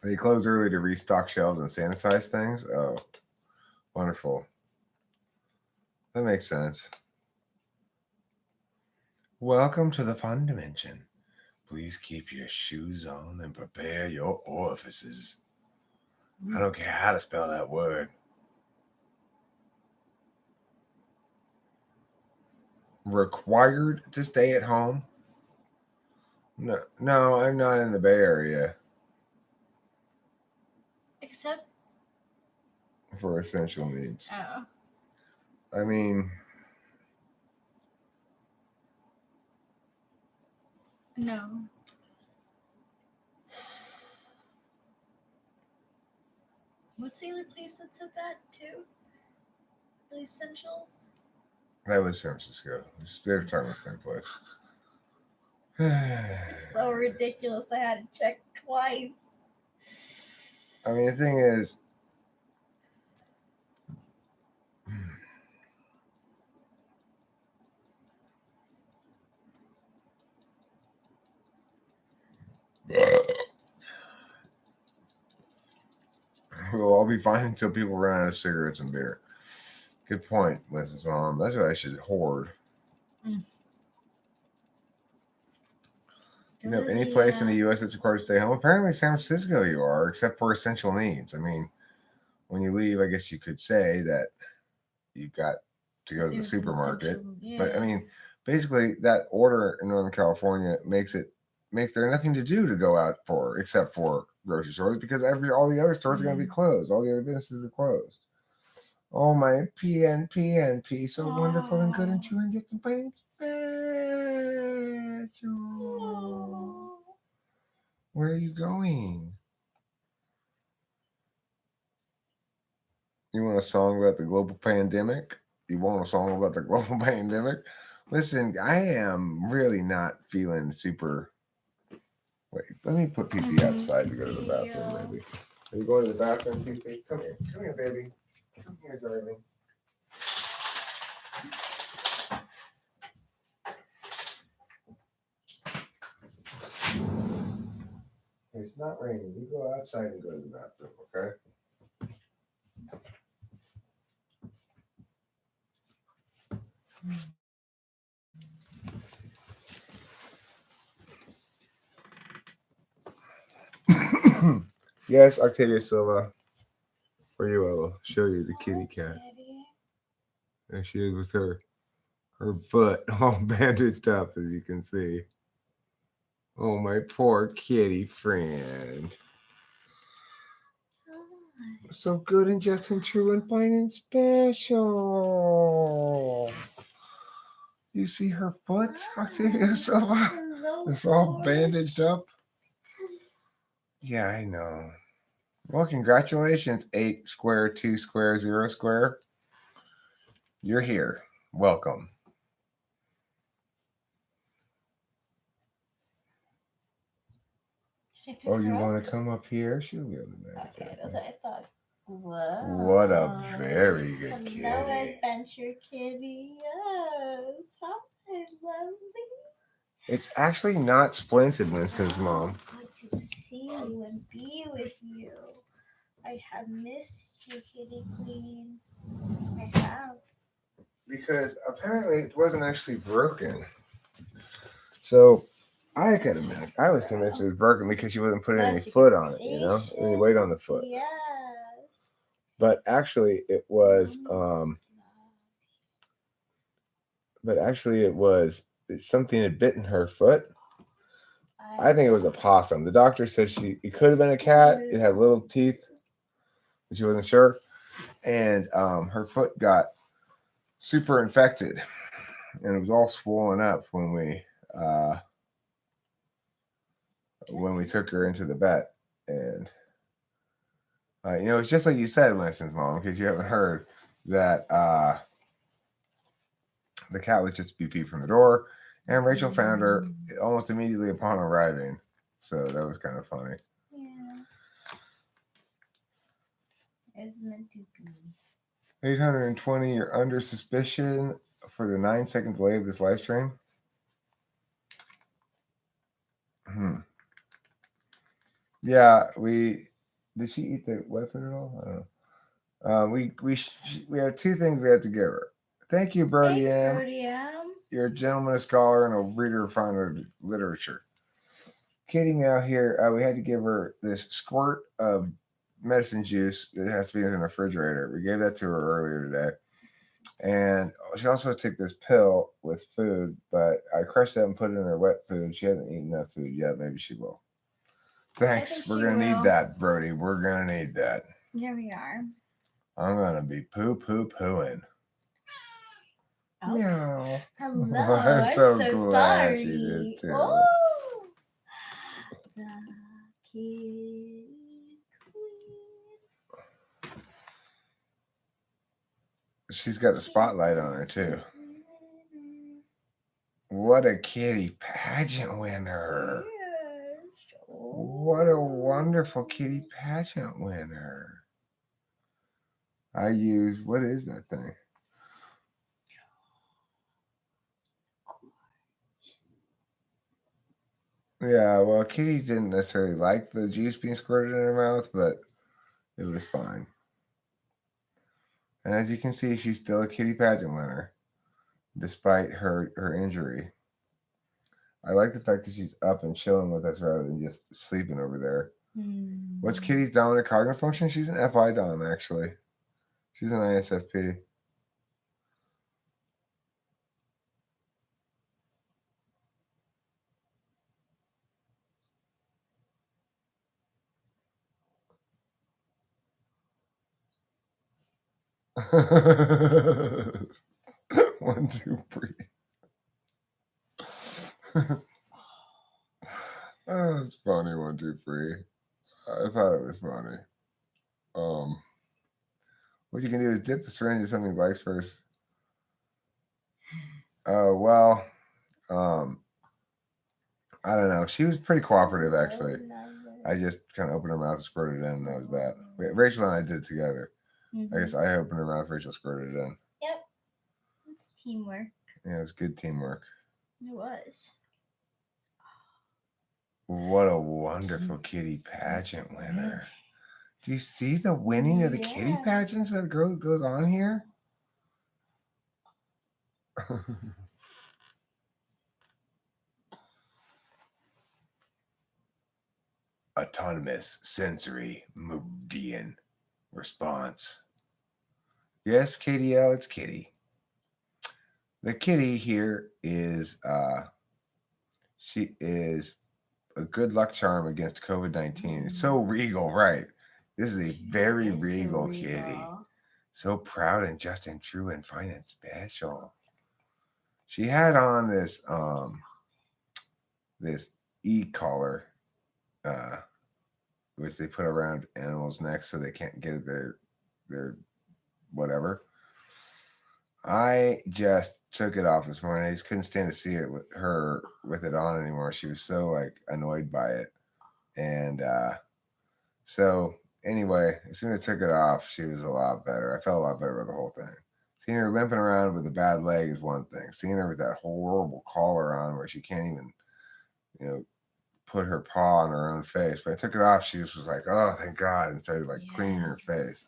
They closed early to restock shelves and sanitize things. Oh, wonderful. That makes sense. Welcome to the fun dimension. Please keep your shoes on and prepare your orifices. I don't care how to spell that word. Required to stay at home? No, I'm not in the Bay Area Except, for essential needs. oh, I mean, no. What's the other place that said that too? The Essentials? that was San Francisco. They're talking about the same place. It's so ridiculous. I had to check twice. I mean, the thing is, we'll all be fine until people run out of cigarettes and beer. Good point, Mrs. Mom. That's what I should hoard. You know, any place in the U.S. that's required to stay home? Apparently, San Francisco you are, except for essential needs. I mean, when you leave, I guess you could say that you've got to go to the supermarket. But I mean, basically, that order in Northern California makes there nothing to do to go out for except for grocery stores because all the other stores are going to be closed. All the other businesses are closed. Oh, my PNP, so wonderful and good and true and just inviting special. Where are you going? You want a song about the global pandemic? You want a song about the global pandemic? Listen, I am really not feeling super. Wait, let me put PP outside to go to the bathroom, maybe. Are you going to the bathroom, PP? Come here, baby. Come here, darling. It's not raining. You go outside and go to the bathroom, okay? Yes, Octavia Silva. For you, I will show you the kitty cat. There she is with her foot all bandaged up, as you can see. Oh, my poor kitty friend. So good and just and true and fine and special. You see her foot, Octavia Silva? It's all bandaged up. Yeah, I know. Well, congratulations, 8 square, 2 square, 0 square. You're here. Welcome. Oh, you want to come up here? She'll be able to manage. Okay, that's what I thought. Whoa. What a very good kitty. Hello, adventure kitty. Yes. Hi, lovely. It's actually not splinted, Winston's mom. Good to see you and be with you. I have missed you, kitty queen. I have. Because apparently it wasn't actually broken. So I could admit, I was convinced it was broken because she wasn't putting any foot on it, you know? Any weight on the foot. Yeah. But actually it was something had bitten her foot. I think it was a possum. The doctor said it could have been a cat. It had little teeth, but she wasn't sure. And her foot got super infected, and it was all swollen up when we took her into the vet. And it's just like you said, Winston's mom, because you haven't heard that the cat was just BP from the door, and Rachel found her almost immediately upon arriving. So that was kind of funny. Yeah. It's meant to be. 820, you're under suspicion for the 9-second delay of this live stream. Yeah, did she eat the wet food at all? I don't know. We have 2 things we have to give her. Thank you, Brody M. Brody M. You're a gentleman, a scholar, and a reader of fine literature. Kitty Meow here, we had to give her this squirt of medicine juice that has to be in the refrigerator. We gave that to her earlier today. And she also had to take this pill with food, but I crushed it and put it in her wet food. She hasn't eaten that food yet. Maybe she will. Thanks. We're going to need that, Brody. We're going to need that. Here we are. I'm going to be pooing. Oh. Meow. Hello. I'm so glad sorry. she did too. Oh. The kitty queen. She's got the spotlight on her too. What a kitty pageant winner. Yes. What a wonderful kitty pageant winner. I use, what is that thing? Yeah, well, Kitty didn't necessarily like the juice being squirted in her mouth, but it was fine. And as you can see, she's still a kitty pageant winner, despite her injury. I like the fact that she's up and chilling with us rather than just sleeping over there. What's Kitty's dominant cognitive function? She's an FI dom, actually. She's an ISFP. One, two, three. Oh, it's funny. 1, 2, 3. I thought it was funny. What you can do is dip the syringe in something he likes first. Oh well. I don't know. She was pretty cooperative actually. I just kind of opened her mouth and squirted it in, and that was that. Rachel and I did it together. I guess I opened her mouth, Rachel squirted it in. Yep. It's teamwork. Yeah, it was good teamwork. It was. What a wonderful kitty pageant winner. Do you see the winning of the kitty pageants that goes on here? Autonomous sensory meridian response. Yes, KDL, it's Kitty. The kitty here is she is a good luck charm against COVID-19. It's so regal, right? This is a very regal kitty. So proud and just and true and fine and special. She had on this this e-collar, which they put around animals' necks so they can't get their whatever. I just took it off this morning. I just couldn't stand to see it with her with it on anymore. She was so like annoyed by it. And so anyway, as soon as I took it off, she was a lot better. I felt a lot better about the whole thing. Seeing her limping around with a bad leg is one thing. Seeing her with that horrible collar on where she can't even, put her paw on her own face. But I took it off, she just was like, oh, thank God, and started like cleaning her face.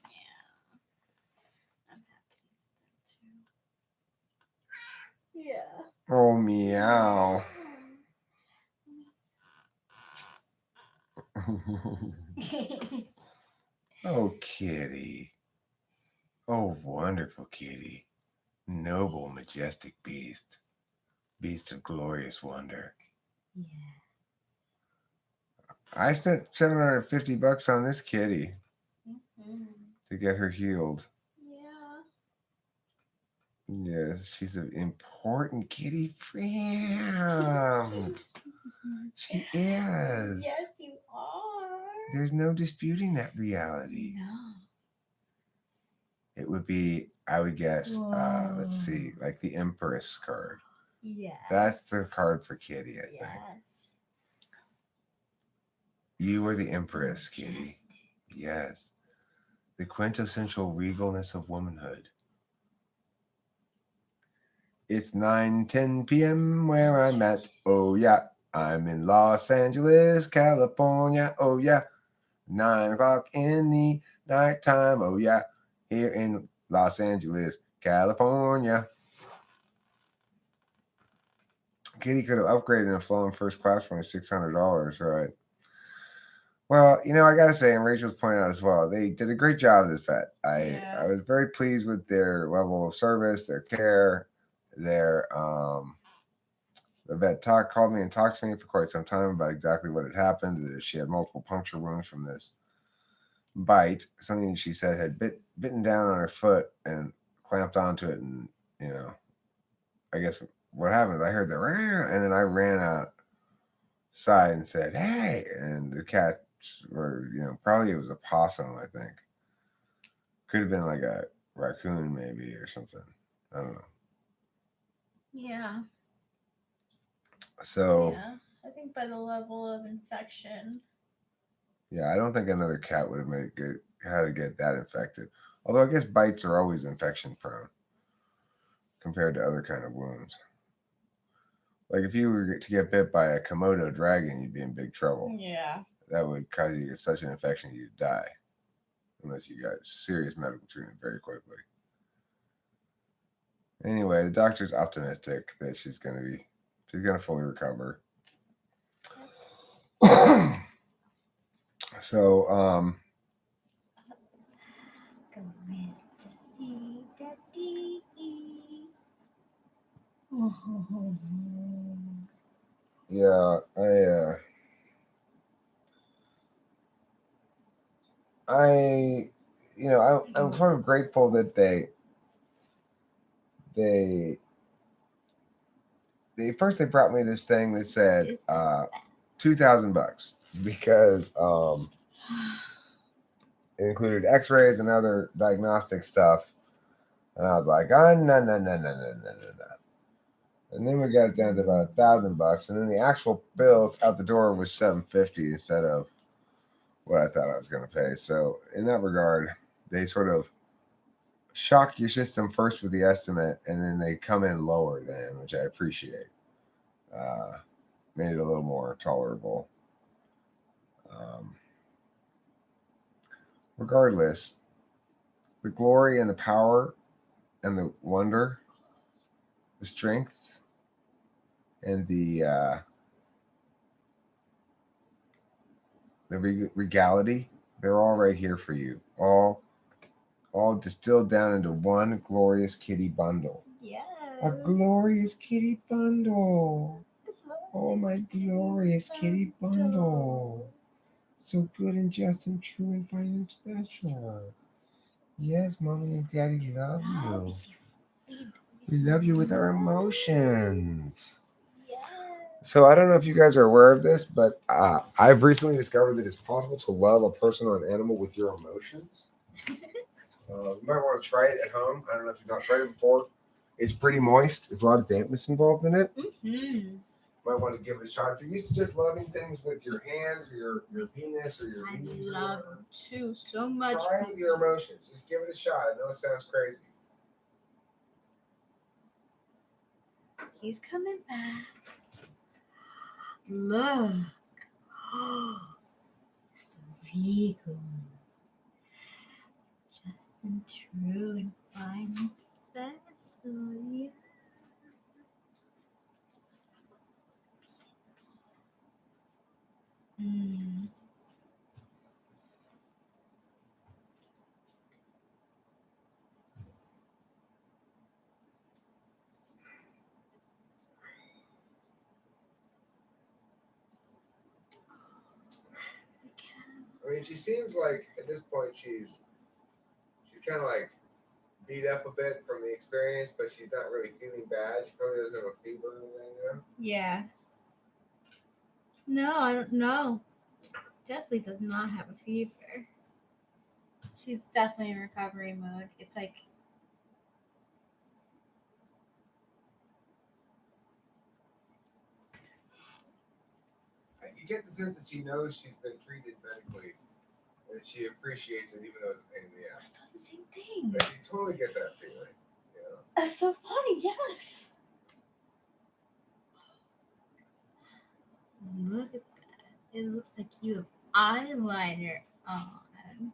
Yeah. Oh, meow. Oh, kitty. Oh, wonderful kitty. Noble, majestic beast. Beast of glorious wonder. Yeah. I spent $750 on this kitty to get her healed. Yeah. Yes, she's an important kitty friend. She is. Yes, you are. There's no disputing that reality. No. It would be, I would guess, let's see, like the Empress card. Yeah. That's the card for Kitty, I think. Yes. You are the Empress, Kitty. Yes. The quintessential regalness of womanhood. It's 9:10 p.m. where I'm at. Oh, yeah. I'm in Los Angeles, California. Oh, yeah. 9 o'clock in the nighttime. Oh, yeah. Here in Los Angeles, California. Kitty could have upgraded and flown first class for only $600, right? Well, I gotta say, and Rachel's pointed out as well, they did a great job of this vet. I Yeah. was very pleased with their level of service, their care, their the vet called me and talked to me for quite some time about exactly what had happened. That she had multiple puncture wounds from this bite, something she said had bitten down on her foot and clamped onto it, and you know, I guess what happened is I heard the "Rah," and then I ran outside and said, "Hey!" And the cats were, probably it was a possum, I think. Could have been like a raccoon, maybe, or something. I don't know. Yeah. So, Yeah. I think by the level of infection. yeah, I don't think another cat would have made it good how to get that infected. Although I guess bites are always infection prone compared to other kind of wounds. Like if you were to get bit by a Komodo dragon, you'd be in big trouble. Yeah. That would cause you such an infection you'd die unless you got serious medical treatment very quickly. Anyway, the doctor's optimistic that she's gonna fully recover. So, Going to see Daddy. yeah, I, I'm sort of grateful that they first they brought me this thing that said $2,000 because it included X-rays and other diagnostic stuff, and I was like, oh no no no no no no no no. And then we got it down to about $1,000, and then the actual bill out the door was $750 instead of what I thought I was going to pay. So in that regard, they sort of shock your system first with the estimate, and then they come in lower then, which I appreciate. Made it a little more tolerable. Um, Regardless, the glory and the power and the wonder, the strength and the regality, they're all right here for you. All distilled down into one glorious kitty bundle. Yes. A glorious kitty bundle. Oh, my glorious kitty bundle. So good and just and true and fine and special. Yes, mommy and daddy love you. We love you with our emotions. Yes. So I don't know if you guys are aware of this, but I've recently discovered that it's possible to love a person or an animal with your emotions. You might want to try it at home. I don't know if you've not tried it before. It's pretty moist. There's a lot of dampness involved in it. Mm-hmm. Might want to give it a shot. If you're used to just loving things with your hands or your penis or your I knees love too so much. try it with your emotions. Just give it a shot. I know it sounds crazy. He's coming back. Look. So regal. Just and true and fine and special. Yeah. Mm. I mean, she seems like at this point she's kind of like beat up a bit from the experience, but she's not really feeling bad. She probably doesn't have a fever or anything, Yeah. No, I don't know. Definitely does not have a fever. She's definitely in recovery mode. It's like You get the sense that she knows she's been treated medically and that she appreciates it, even though it's a pain in the I ass. thought the same thing. Like, you totally get that feeling. That's so funny. Yes. Look at that. It looks like you have eyeliner on.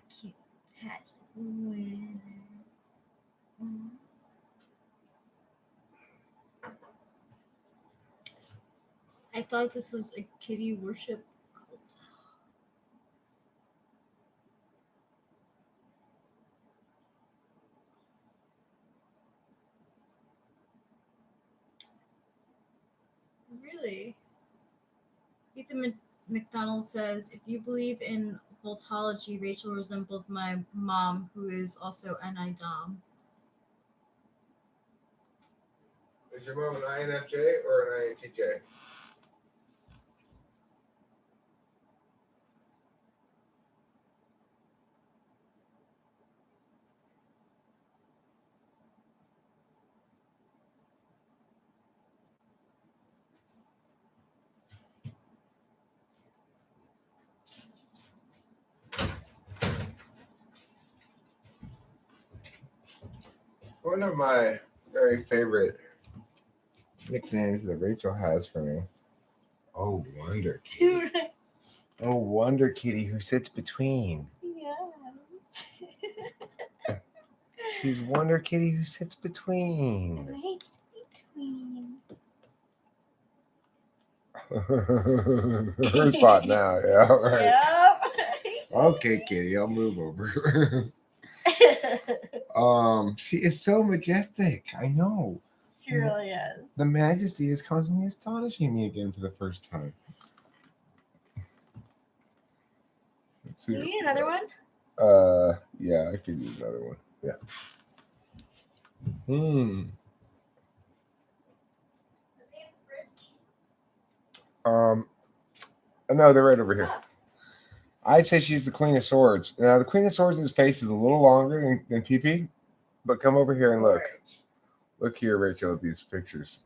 Cute patch winner. I thought this was a kitty worship. Really? Ethan McDonald says, if you believe in voltology, Rachel resembles my mom, who is also NI-Dom. Is your mom an INFJ or an INTJ? One of my very favorite nicknames that Rachel has for me. Oh, Wonder Kitty. Oh, Wonder Kitty who sits between. Yes. She's Wonder Kitty who sits between. Right between. Her spot now, yeah, right. Yep. Okay, Kitty, I'll move over. She is so majestic. I know. She really is. The majesty is constantly astonishing me again for the first time. Let's see. Do you need another one? Yeah, I could use another one. Yeah. No, they're right over here. I'd say she's the Queen of Swords. Now, the Queen of Swords' face is a little longer than PP, but come over here and look. Look here, Rachel, at these pictures.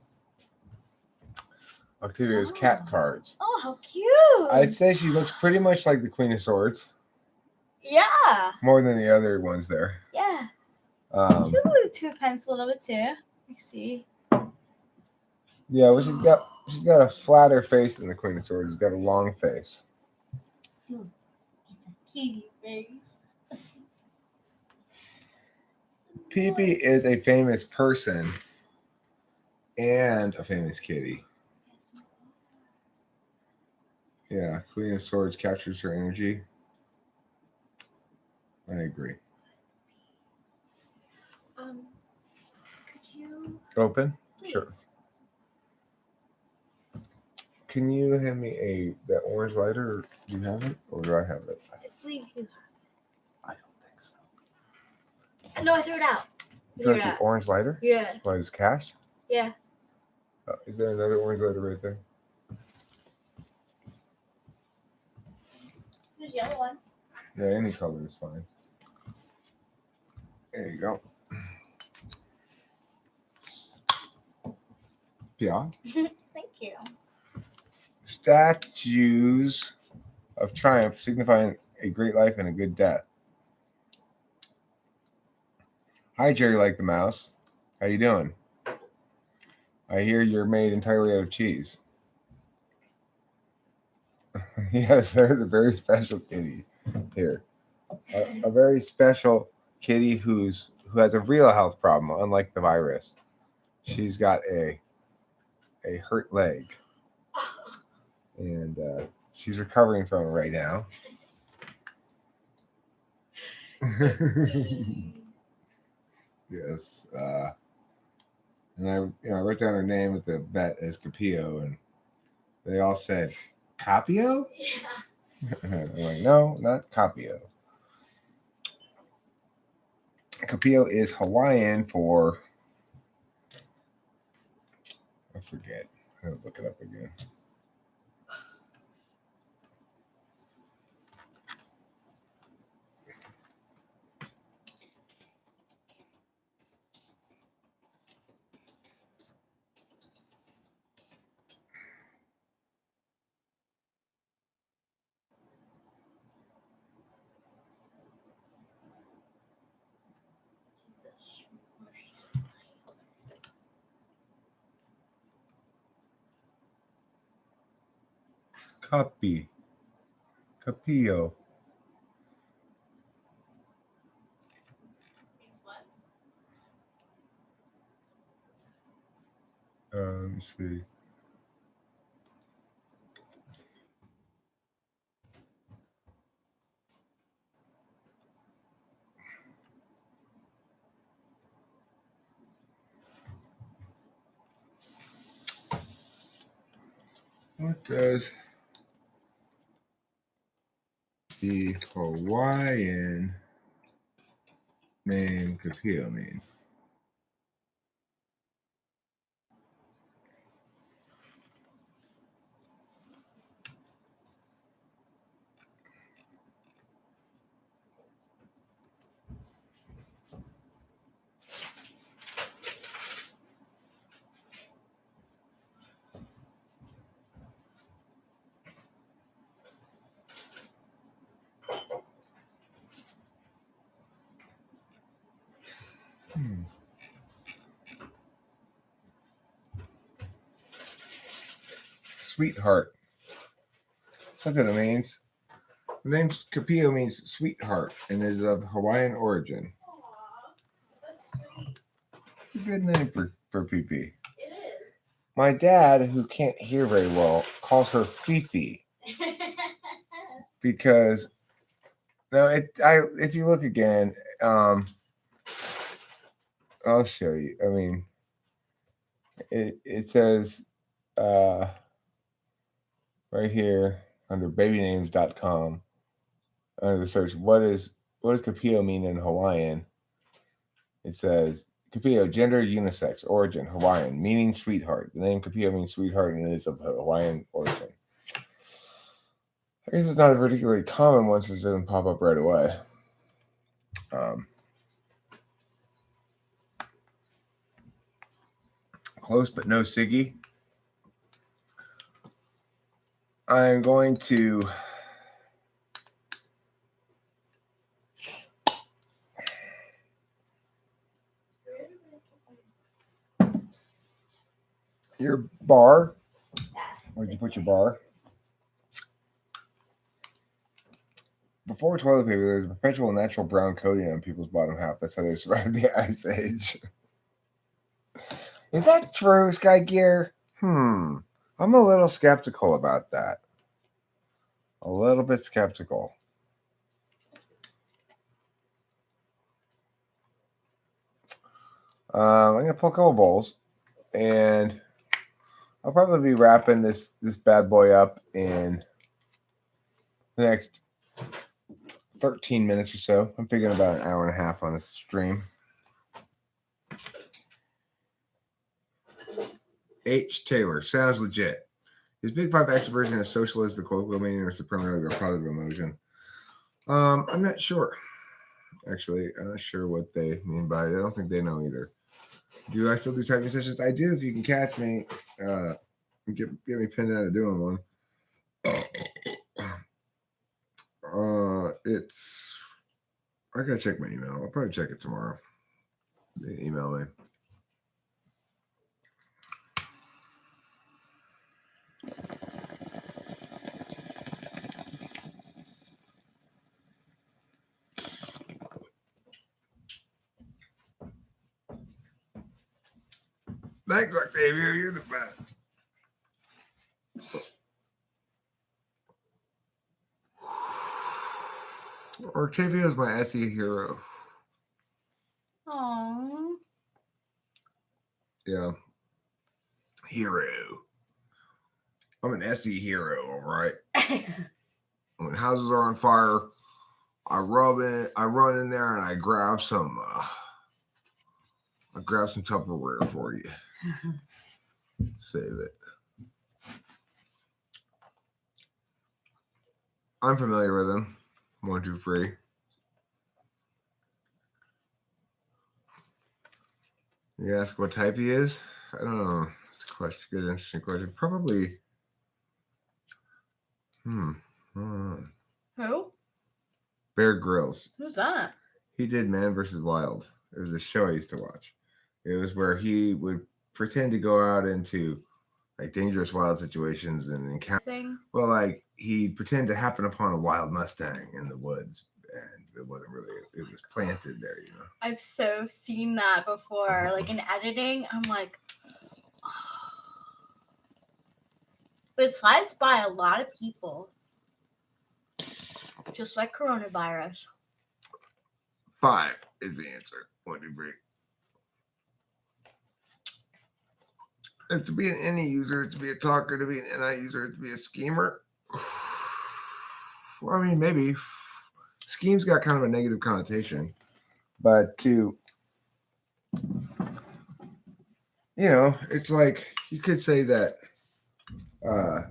Octavia's cat cards. Oh, how cute! I'd say she looks pretty much like the Queen of Swords. Yeah. More than the other ones there. Yeah. She looks like too pencil a little bit too. Let me see. Yeah, well, she's got a flatter face than the Queen of Swords. She's got a long face. It's a kitty face. PP is a famous person and a famous kitty. Yeah, Queen of Swords captures her energy. I agree. Could you Open? please? Sure. Can you hand me that orange lighter? Or do you have it, or do I have it? I believe you I don't think so. have. No, I threw it out. Is that the orange lighter? Yeah. What is cash? Yeah. Is there another orange lighter right there? There's yellow one. Yeah, any color is fine. There you go. Yeah. Thank you. Statues of triumph signifying a great life and a good death. Hi, Jerry like the mouse. How you doing? I hear you're made entirely out of cheese. Yes, there's a very special kitty here. A very special kitty who has a real health problem, unlike the virus. She's got a hurt leg, and she's recovering from it right now. Yes, and I wrote down her name with the bet as Capio, and they all said Capio. Yeah. I'm like, no, not Capio. Capio is Hawaiian for, I forget. I gotta look it up again. Capio. Let me see. What does the Hawaiian name Kapio mean? Sweetheart. That's what it means. The name Kapio means sweetheart and is of Hawaiian origin. Aw, that's sweet. It's a good name for PP. It is. My dad, who can't hear very well, calls her Fifi because if you look again, I'll show you. I mean, it says right here under babynames.com under the search, what does Kapio mean in Hawaiian? It says Kapio, gender unisex, origin Hawaiian, meaning sweetheart. The name Kapio means sweetheart and is of Hawaiian origin. I guess it's not a particularly common one since it doesn't pop up right away. Close but no Siggy. I'm going to your bar. Where'd you put your bar? Before toilet paper, there was a perpetual natural brown coating on people's bottom half. That's how they survived the Ice Age. Is that true, Sky Gear? I'm a little skeptical about that. A little bit skeptical. I'm going to pull a couple bowls, and I'll probably be wrapping this bad boy up in the next 13 minutes or so. I'm figuring about an hour and a half on this stream. H. Taylor sounds legit. Is Big Five extroversion as social as the colloquial meaning, or is it primarily a positive emotion? I'm not sure. Actually, I'm not sure what they mean by it. I don't think they know either. Do I still do typing sessions? I do. If you can catch me, get me pinned out of doing one. I gotta check my email. I'll probably check it tomorrow. They email me. Thanks, Octavia. You're the best. Octavia is my SE hero. Aww. Yeah. Hero. I'm an SE hero, all right? When houses are on fire, I run in there and I grab some Tupperware for you. Save it. I'm familiar with him. 1, 2, 3. You ask what type he is? I don't know. It's a question. Good, interesting question. Probably. I don't know. Who? Bear Grylls. Who's that? He did Man vs. Wild. It was a show I used to watch. It was where he would pretend to go out into like dangerous wild situations and encounter. Well, like he'd pretend to happen upon a wild Mustang in the woods, and it wasn't really. It was planted there, you know. I've so seen that before, like in editing. I'm like, but it slides by a lot of people, just like coronavirus. 5 is the answer. 1, 2, 3. If to be an NE user, to be a talker, to be an NI user, to be a schemer. Well, I mean, maybe scheme's got kind of a negative connotation, but it's like you could say that uh,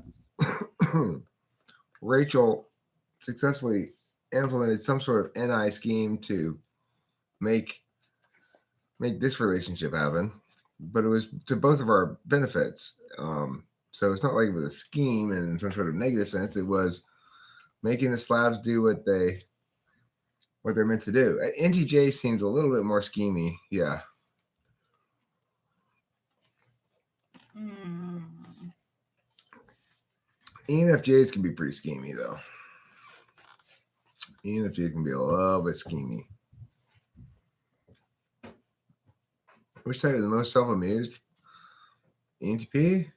Rachel successfully implemented some sort of NI scheme to make this relationship happen, but it was to both of our benefits. So it's not like it was a scheme in some sort of negative sense. It was making the slabs do what they're meant to do. NTJ seems a little bit more schemy. Yeah. ENFJs can be pretty schemy though. ENFJs can be a little bit schemy. Which side is the most self-amused? ENTP?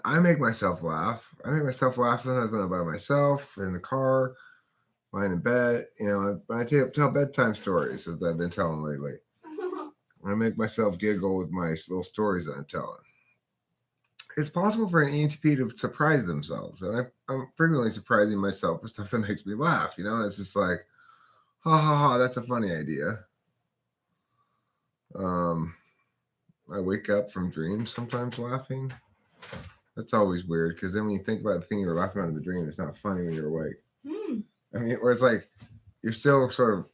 I make myself laugh. I make myself laugh sometimes when I'm by myself, in the car, lying in bed. When I tell bedtime stories, as I've been telling lately. I make myself giggle with my little stories that I'm telling. It's possible for an ENTP to surprise themselves. And I'm frequently surprising myself with stuff that makes me laugh. It's just like, ha ha ha, that's a funny idea. I wake up from dreams sometimes laughing. That's always weird because then when you think about the thing you were laughing about in the dream, it's not funny when you're awake. I mean, where it's like you're still sort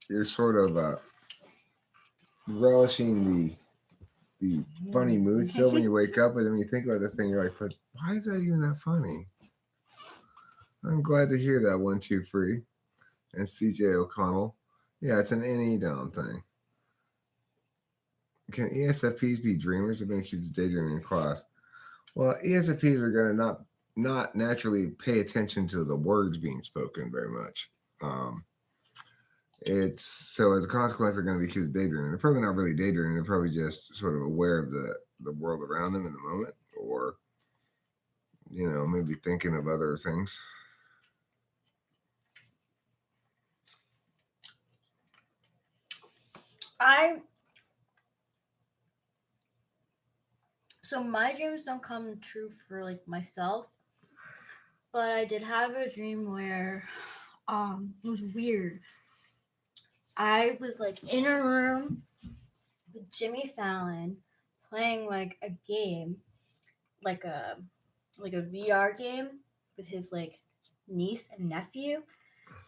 of relishing the funny mood still when you wake up, but then when you think about the thing, you're like, but why is that even that funny? I'm glad to hear that 1, 2, 3. And CJ O'Connell. Yeah, it's an NE down thing. Can ESFPs be dreamers? I've been accused of daydreaming in class. Well, ESFPs are going to not naturally pay attention to the words being spoken very much. It's so as a consequence, they're going to be accused of daydreaming. They're probably not really daydreaming. They're probably just sort of aware of the world around them in the moment, or maybe thinking of other things. So my dreams don't come true for like myself, but I did have a dream where it was weird. I was like in a room with Jimmy Fallon playing like a game, like a VR game with his like niece and nephew.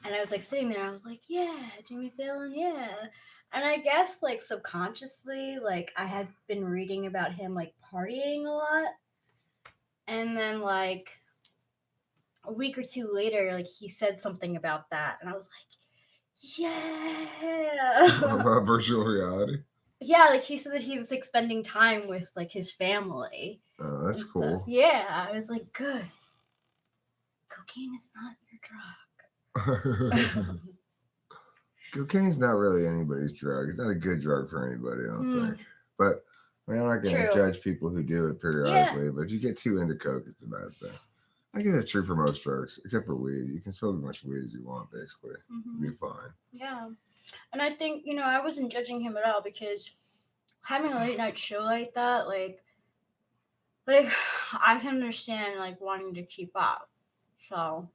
And I was like sitting there, I was like, yeah, Jimmy Fallon, yeah. And I guess like subconsciously, like I had been reading about him like partying a lot. And then like a week or two later, like he said something about that. And I was like, yeah. About virtual reality? Yeah, like he said that he was like spending time with like his family. Oh, that's cool. Yeah, I was like, good. Cocaine is not your drug. Cocaine's not really anybody's drug. It's not a good drug for anybody, I don't think. But I'm not going to judge people who do it periodically. Yeah. But if you get too into coke, it's a bad thing. I guess that's true for most drugs, except for weed. You can smoke as much weed as you want, basically. You'll be fine. Yeah. And I think, I wasn't judging him at all because having a late night show like that, like I can understand like wanting to keep up. So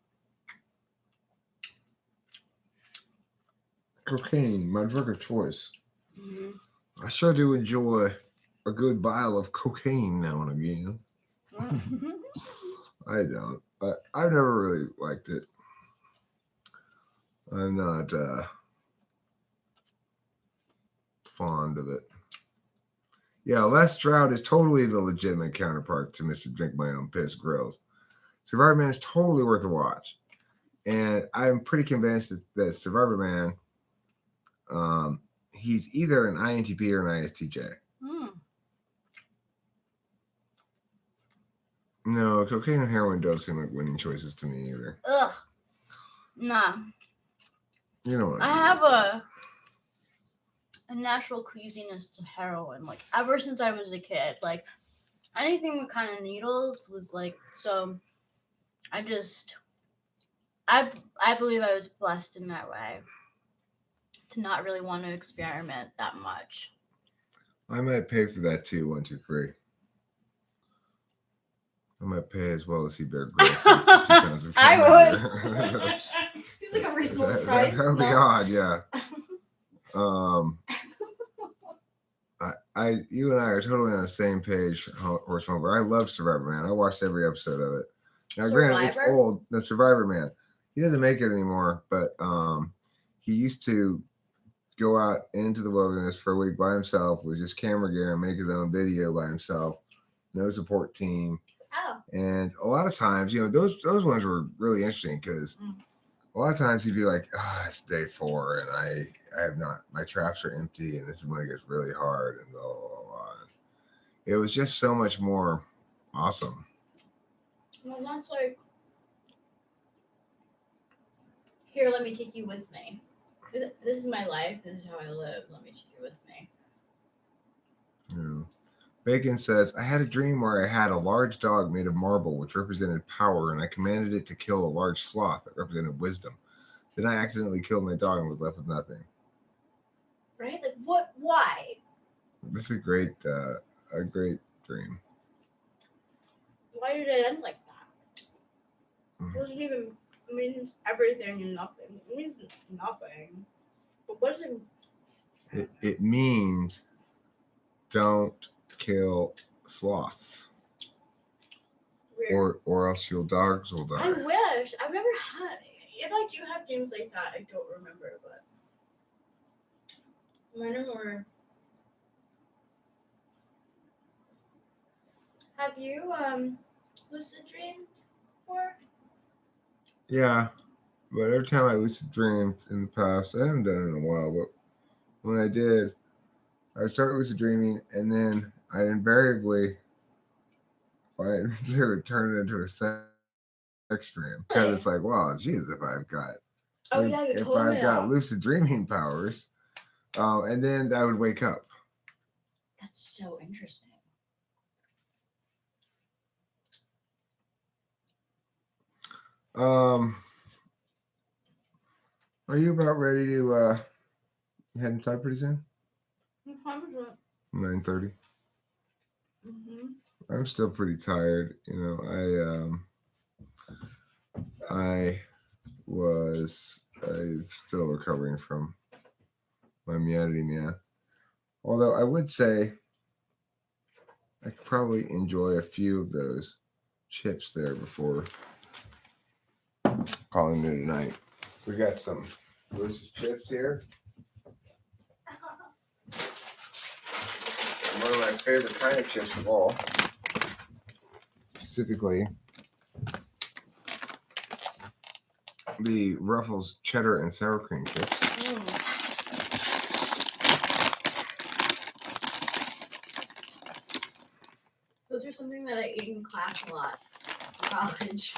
cocaine, my drug of choice. I sure do enjoy a good vial of cocaine now and again. I don't. I've never really liked it. I'm not fond of it. Yeah, Les Stroud is totally the legitimate counterpart to Mr. Drink My Own Piss Grills. Survivor Man is totally worth a watch. And I'm pretty convinced that Survivor Man, he's either an INTP or an ISTJ. No, cocaine and heroin don't seem like winning choices to me either. Ugh. Nah. You know what I have a natural queasiness to heroin. Like, ever since I was a kid. Like, anything with kind of needles was like, so I believe I was blessed in that way to not really want to experiment that much. I might pay for that too, 1, 2, 3. I might pay as well to see Bear Grylls take 50 pounds of I camera would. gear. Seems like a reasonable That price. would be no? odd, yeah. You and I are totally on the same page, Horse But I love Survivor Man. I watched every episode of it. Now, granted, it's Survivor? old. The Survivor Man. He doesn't make it anymore, but he used to go out into the wilderness for a week by himself with just camera gear and make his own video by himself. No support team. Oh. And a lot of times, those ones were really interesting because a lot of times he'd be like, it's day 4 and I have not, my traps are empty and this is when it gets really hard and blah, blah, blah, blah. It was just so much more awesome. Well, that's like, here, let me take you with me. This is my life. This is how I live. Let me take you with me. Bacon says, I had a dream where I had a large dog made of marble, which represented power, and I commanded it to kill a large sloth that represented wisdom. Then I accidentally killed my dog and was left with nothing. Right? Like, what? Why? This is a great dream. Why did it end like that? It doesn't even means everything and nothing. It means nothing. But what does it mean? It means don't kill sloths. Weird. Or else your dogs will die. I wish. I've never had. If I do have dreams like that, I don't remember. But mine are more. Have you lucid dreamed before? Yeah, but every time I lucid dreamed in the past, I haven't done it in a while, but when I did, I would start lucid dreaming, and then I'd invariably find to turn it into a sex dream because it's like, wow, geez, if I've got lucid dreaming powers, and then I would wake up. That's so interesting. Are you about ready to head inside pretty soon? 9:30. I'm still pretty tired. I'm still recovering from my meowdy. Although I would say I could probably enjoy a few of those chips there before calling it a night. We got some delicious chips here. One of my favorite kind of chips of all. Specifically, the Ruffles cheddar and sour cream chips. Those are something that I ate in class a lot in college.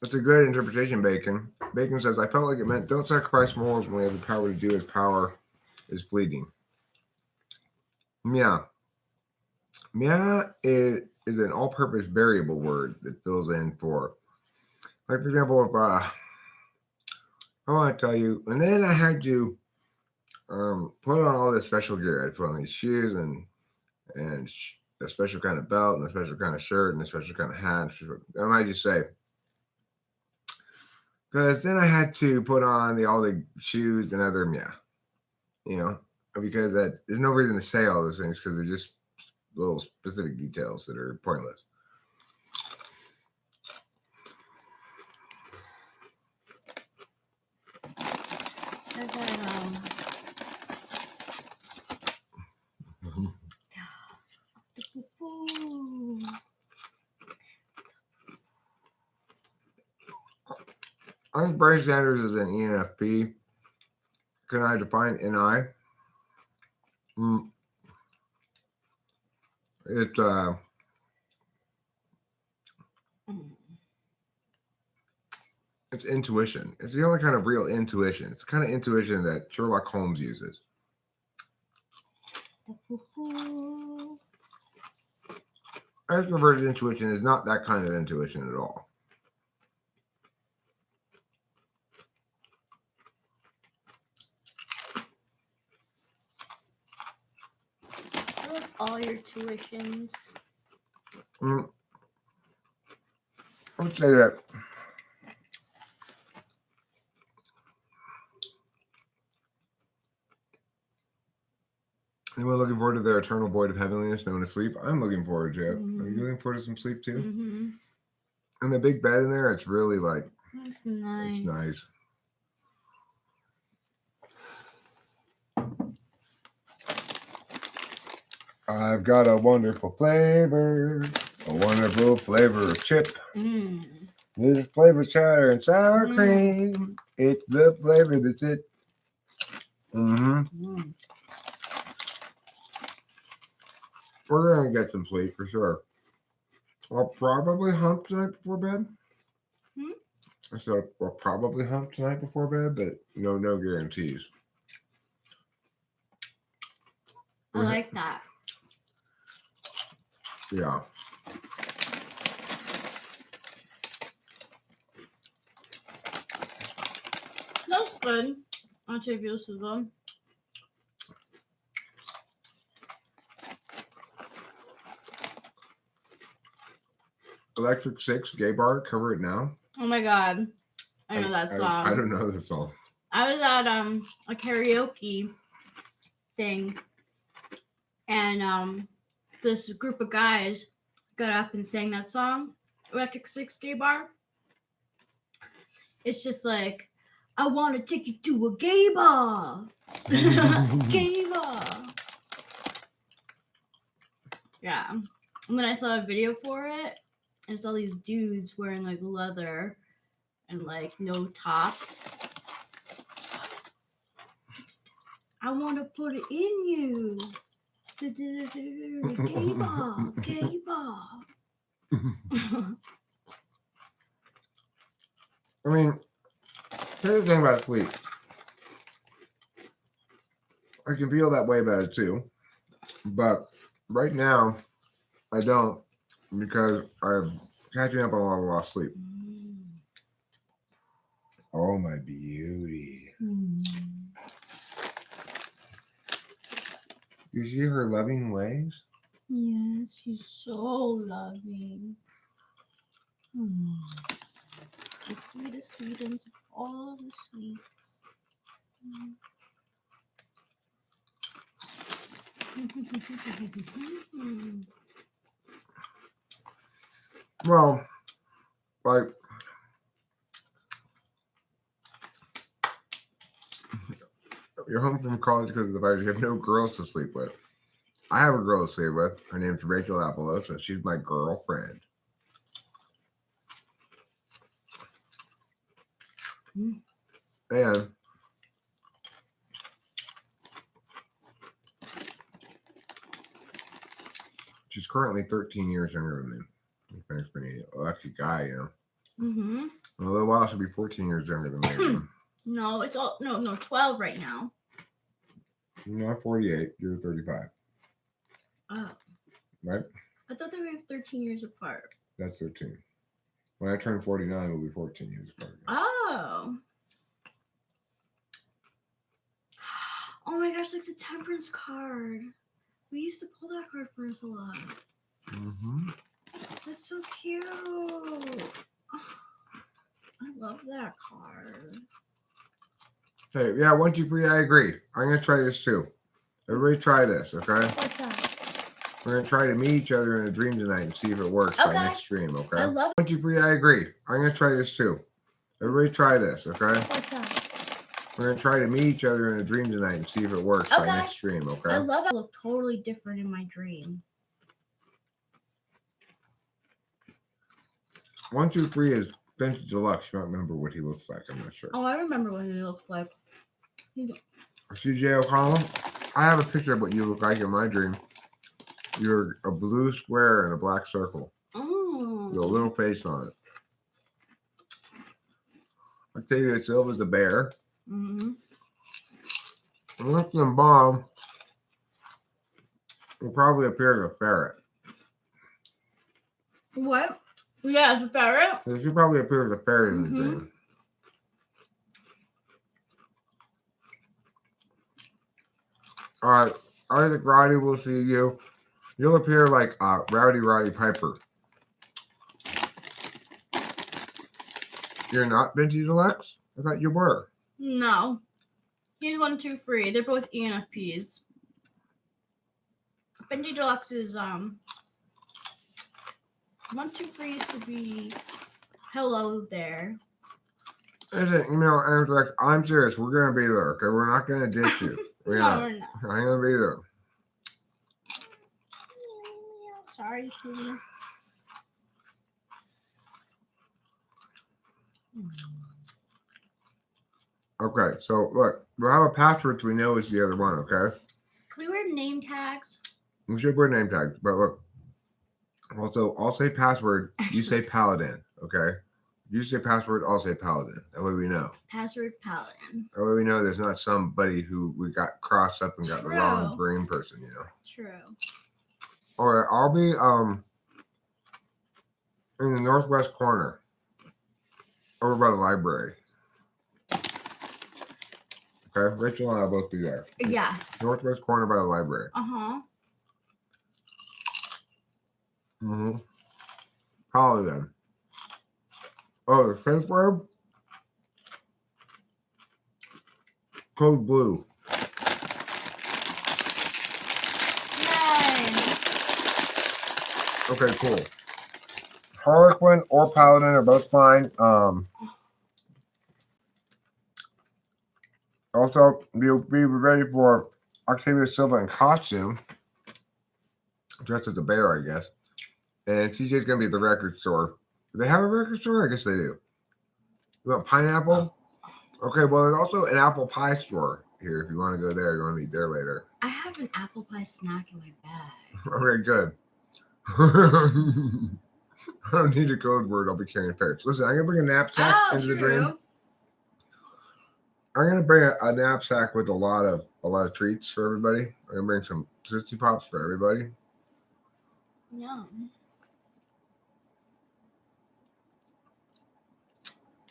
That's a good interpretation, Bacon. Bacon says, I felt like it meant don't sacrifice morals when we have the power to do as power is fleeting. Mia. Mia is an all-purpose variable word that fills in for, like, for example, if I want to tell you, and then I had to put on all this special gear. I put on these shoes and a special kind of belt and a special kind of shirt and a special kind of hat. I might just say, because then I had to put on all the shoes and other, because there's no reason to say all those things because they're just little specific details that are pointless. I think Bernie Sanders is an ENFP. Can I define NI? It's intuition. It's the only kind of real intuition. It's the kind of intuition that Sherlock Holmes uses. Extroverted intuition is not that kind of intuition at all. all your tuitions. I would say that anyone looking forward to their eternal void of heavenliness known as sleep? I'm looking forward to it. Are you looking forward to some sleep too? Mm-hmm. And the big bed in there, it's really like, That's nice. it's nice. I've got a wonderful flavor of chip. This flavor cheddar and sour cream. It's the flavor that's it. We're gonna get some sleep for sure. I'll probably hump tonight before bed. I said I'll probably hump tonight before bed, but no guarantees. I like that. Yeah. That's good. I'll take this as well. Electric Six Gay Bar, Cover It Now. Oh my god. I know that song. I don't know that song. I was at a karaoke thing, and this group of guys got up and sang that song, Electric Six Gay Bar. It's just like, I want to take you to a gay bar. Gay bar. Yeah. And then I saw a video for it, and it's all these dudes wearing like leather and like no tops. I want to put it in you. Gay bar, gay bar. I mean, here's the thing about sleep. I can feel that way about it too, but right now I don't, because I'm catching up on a lot of lost sleep. Oh, my beauty. You see her loving ways? Yes, she's so loving. The sweetest sweetest of all the sweets. Well, like, you're home from college because of the fact you have no girls to sleep with. I have a girl to sleep with. Her name's Rachel Apolosa. She's my girlfriend. And she's currently 13 years younger than me. Well, actually, guy, you know. In a little while, she'll be 14 years younger than me. No, it's all no 12 right now. No, I'm 48. You're 35. Oh. Right? I thought they were 13 years apart. That's 13. When I turn 49, we'll be 14 years apart. Oh. Oh my gosh, like the temperance card. We used to pull that card for us a lot. That's so cute. Oh, I love that card. Hey, yeah, 1, 2, 3, I agree. I'm going to try this too. Everybody try this, okay? What's that? We're going to try to meet each other in a dream tonight and see if it works by next stream, okay? I love 1, 2, 3, I agree. I'm going to try this too. Everybody try this, okay? What's that? We're going to try to meet each other in a dream tonight and see if it works by next stream, okay? I love it. I look totally different in my dream. 1, 2, 3 is Vintage Deluxe. You might remember what he looks like. I'm not sure. Oh, I remember what he looked like. CJ O'Connell, I have a picture of what you look like in my dream. You're a blue square and a black circle. With a little face on it. I'll tell you, Silva's a bear. And Lifton Bomb will probably appear as a ferret. What? Yeah, it's a ferret. So she probably appears as a ferret in the dream. All right. I think Roddy will see you. You'll appear like Rowdy Roddy Piper. You're not Benji Deluxe? I thought you were. No. He's 1, 2, 3. They're both ENFPs. Benji Deluxe is 1, 2, 3 used to be hello there. Listen, Aaron Deluxe, I'm serious. We're gonna be there, okay? We're not gonna ditch you. We're not. I ain't gonna be there. Sorry, sweetie. Okay, so look, we'll have a password so we know it's the other one, okay? Can we wear name tags? We should wear name tags, but look. Also, I'll say password, you say Paladin, okay? You say password, I'll say Paladin. That way we know. Password Paladin. That way we know there's not somebody who we got crossed up and got the wrong green person, you know? True. Alright, I'll be in the northwest corner. Over by the library. Okay, Rachel and I'll both be there. Yes. Northwest corner by the library. Uh-huh. Mm-hmm. Paladin. Oh, the safe word? Code blue. Nice. Okay, cool. Harlequin or Paladin are both fine. Also, be ready for Octavia Silva in costume. Dressed as a bear, I guess. And TJ's going to be at the record store. Do they have a record store? I guess they do. You want pineapple? Okay, well, there's also an apple pie store here if you want to go there. You want to meet there later. I have an apple pie snack in my bag. Okay, good. I don't need a code word. I'll be carrying ferrets. Listen, I'm going to bring a knapsack into the dream. I'm going to bring a knapsack with a lot of treats for everybody. I'm going to bring some Tootsie Pops for everybody. Yum.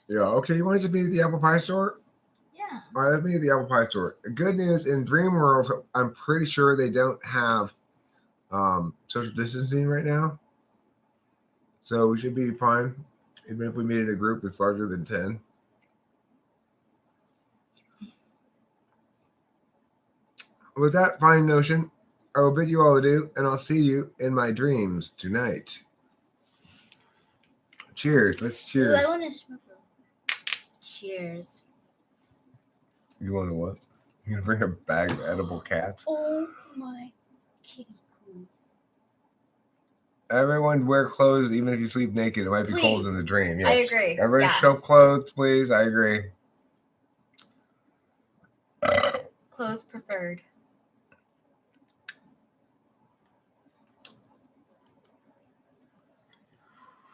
Yeah, okay, you want to just meet at the apple pie store? Yeah. All right, let's meet at the apple pie store. Good news, in Dream World, I'm pretty sure they don't have social distancing right now. So we should be fine, even if we meet in a group that's larger than 10. With that fine notion, I will bid you all adieu, and I'll see you in my dreams tonight. Cheers. Let's cheers. Ooh, I want to smoke. Cheers. You want to what? You gonna bring a bag of edible cats? Oh my kitty. Everyone wear clothes, even if you sleep naked. It might be cold in the dream. Yes. I agree. Everybody show clothes, please. I agree. Clothes preferred.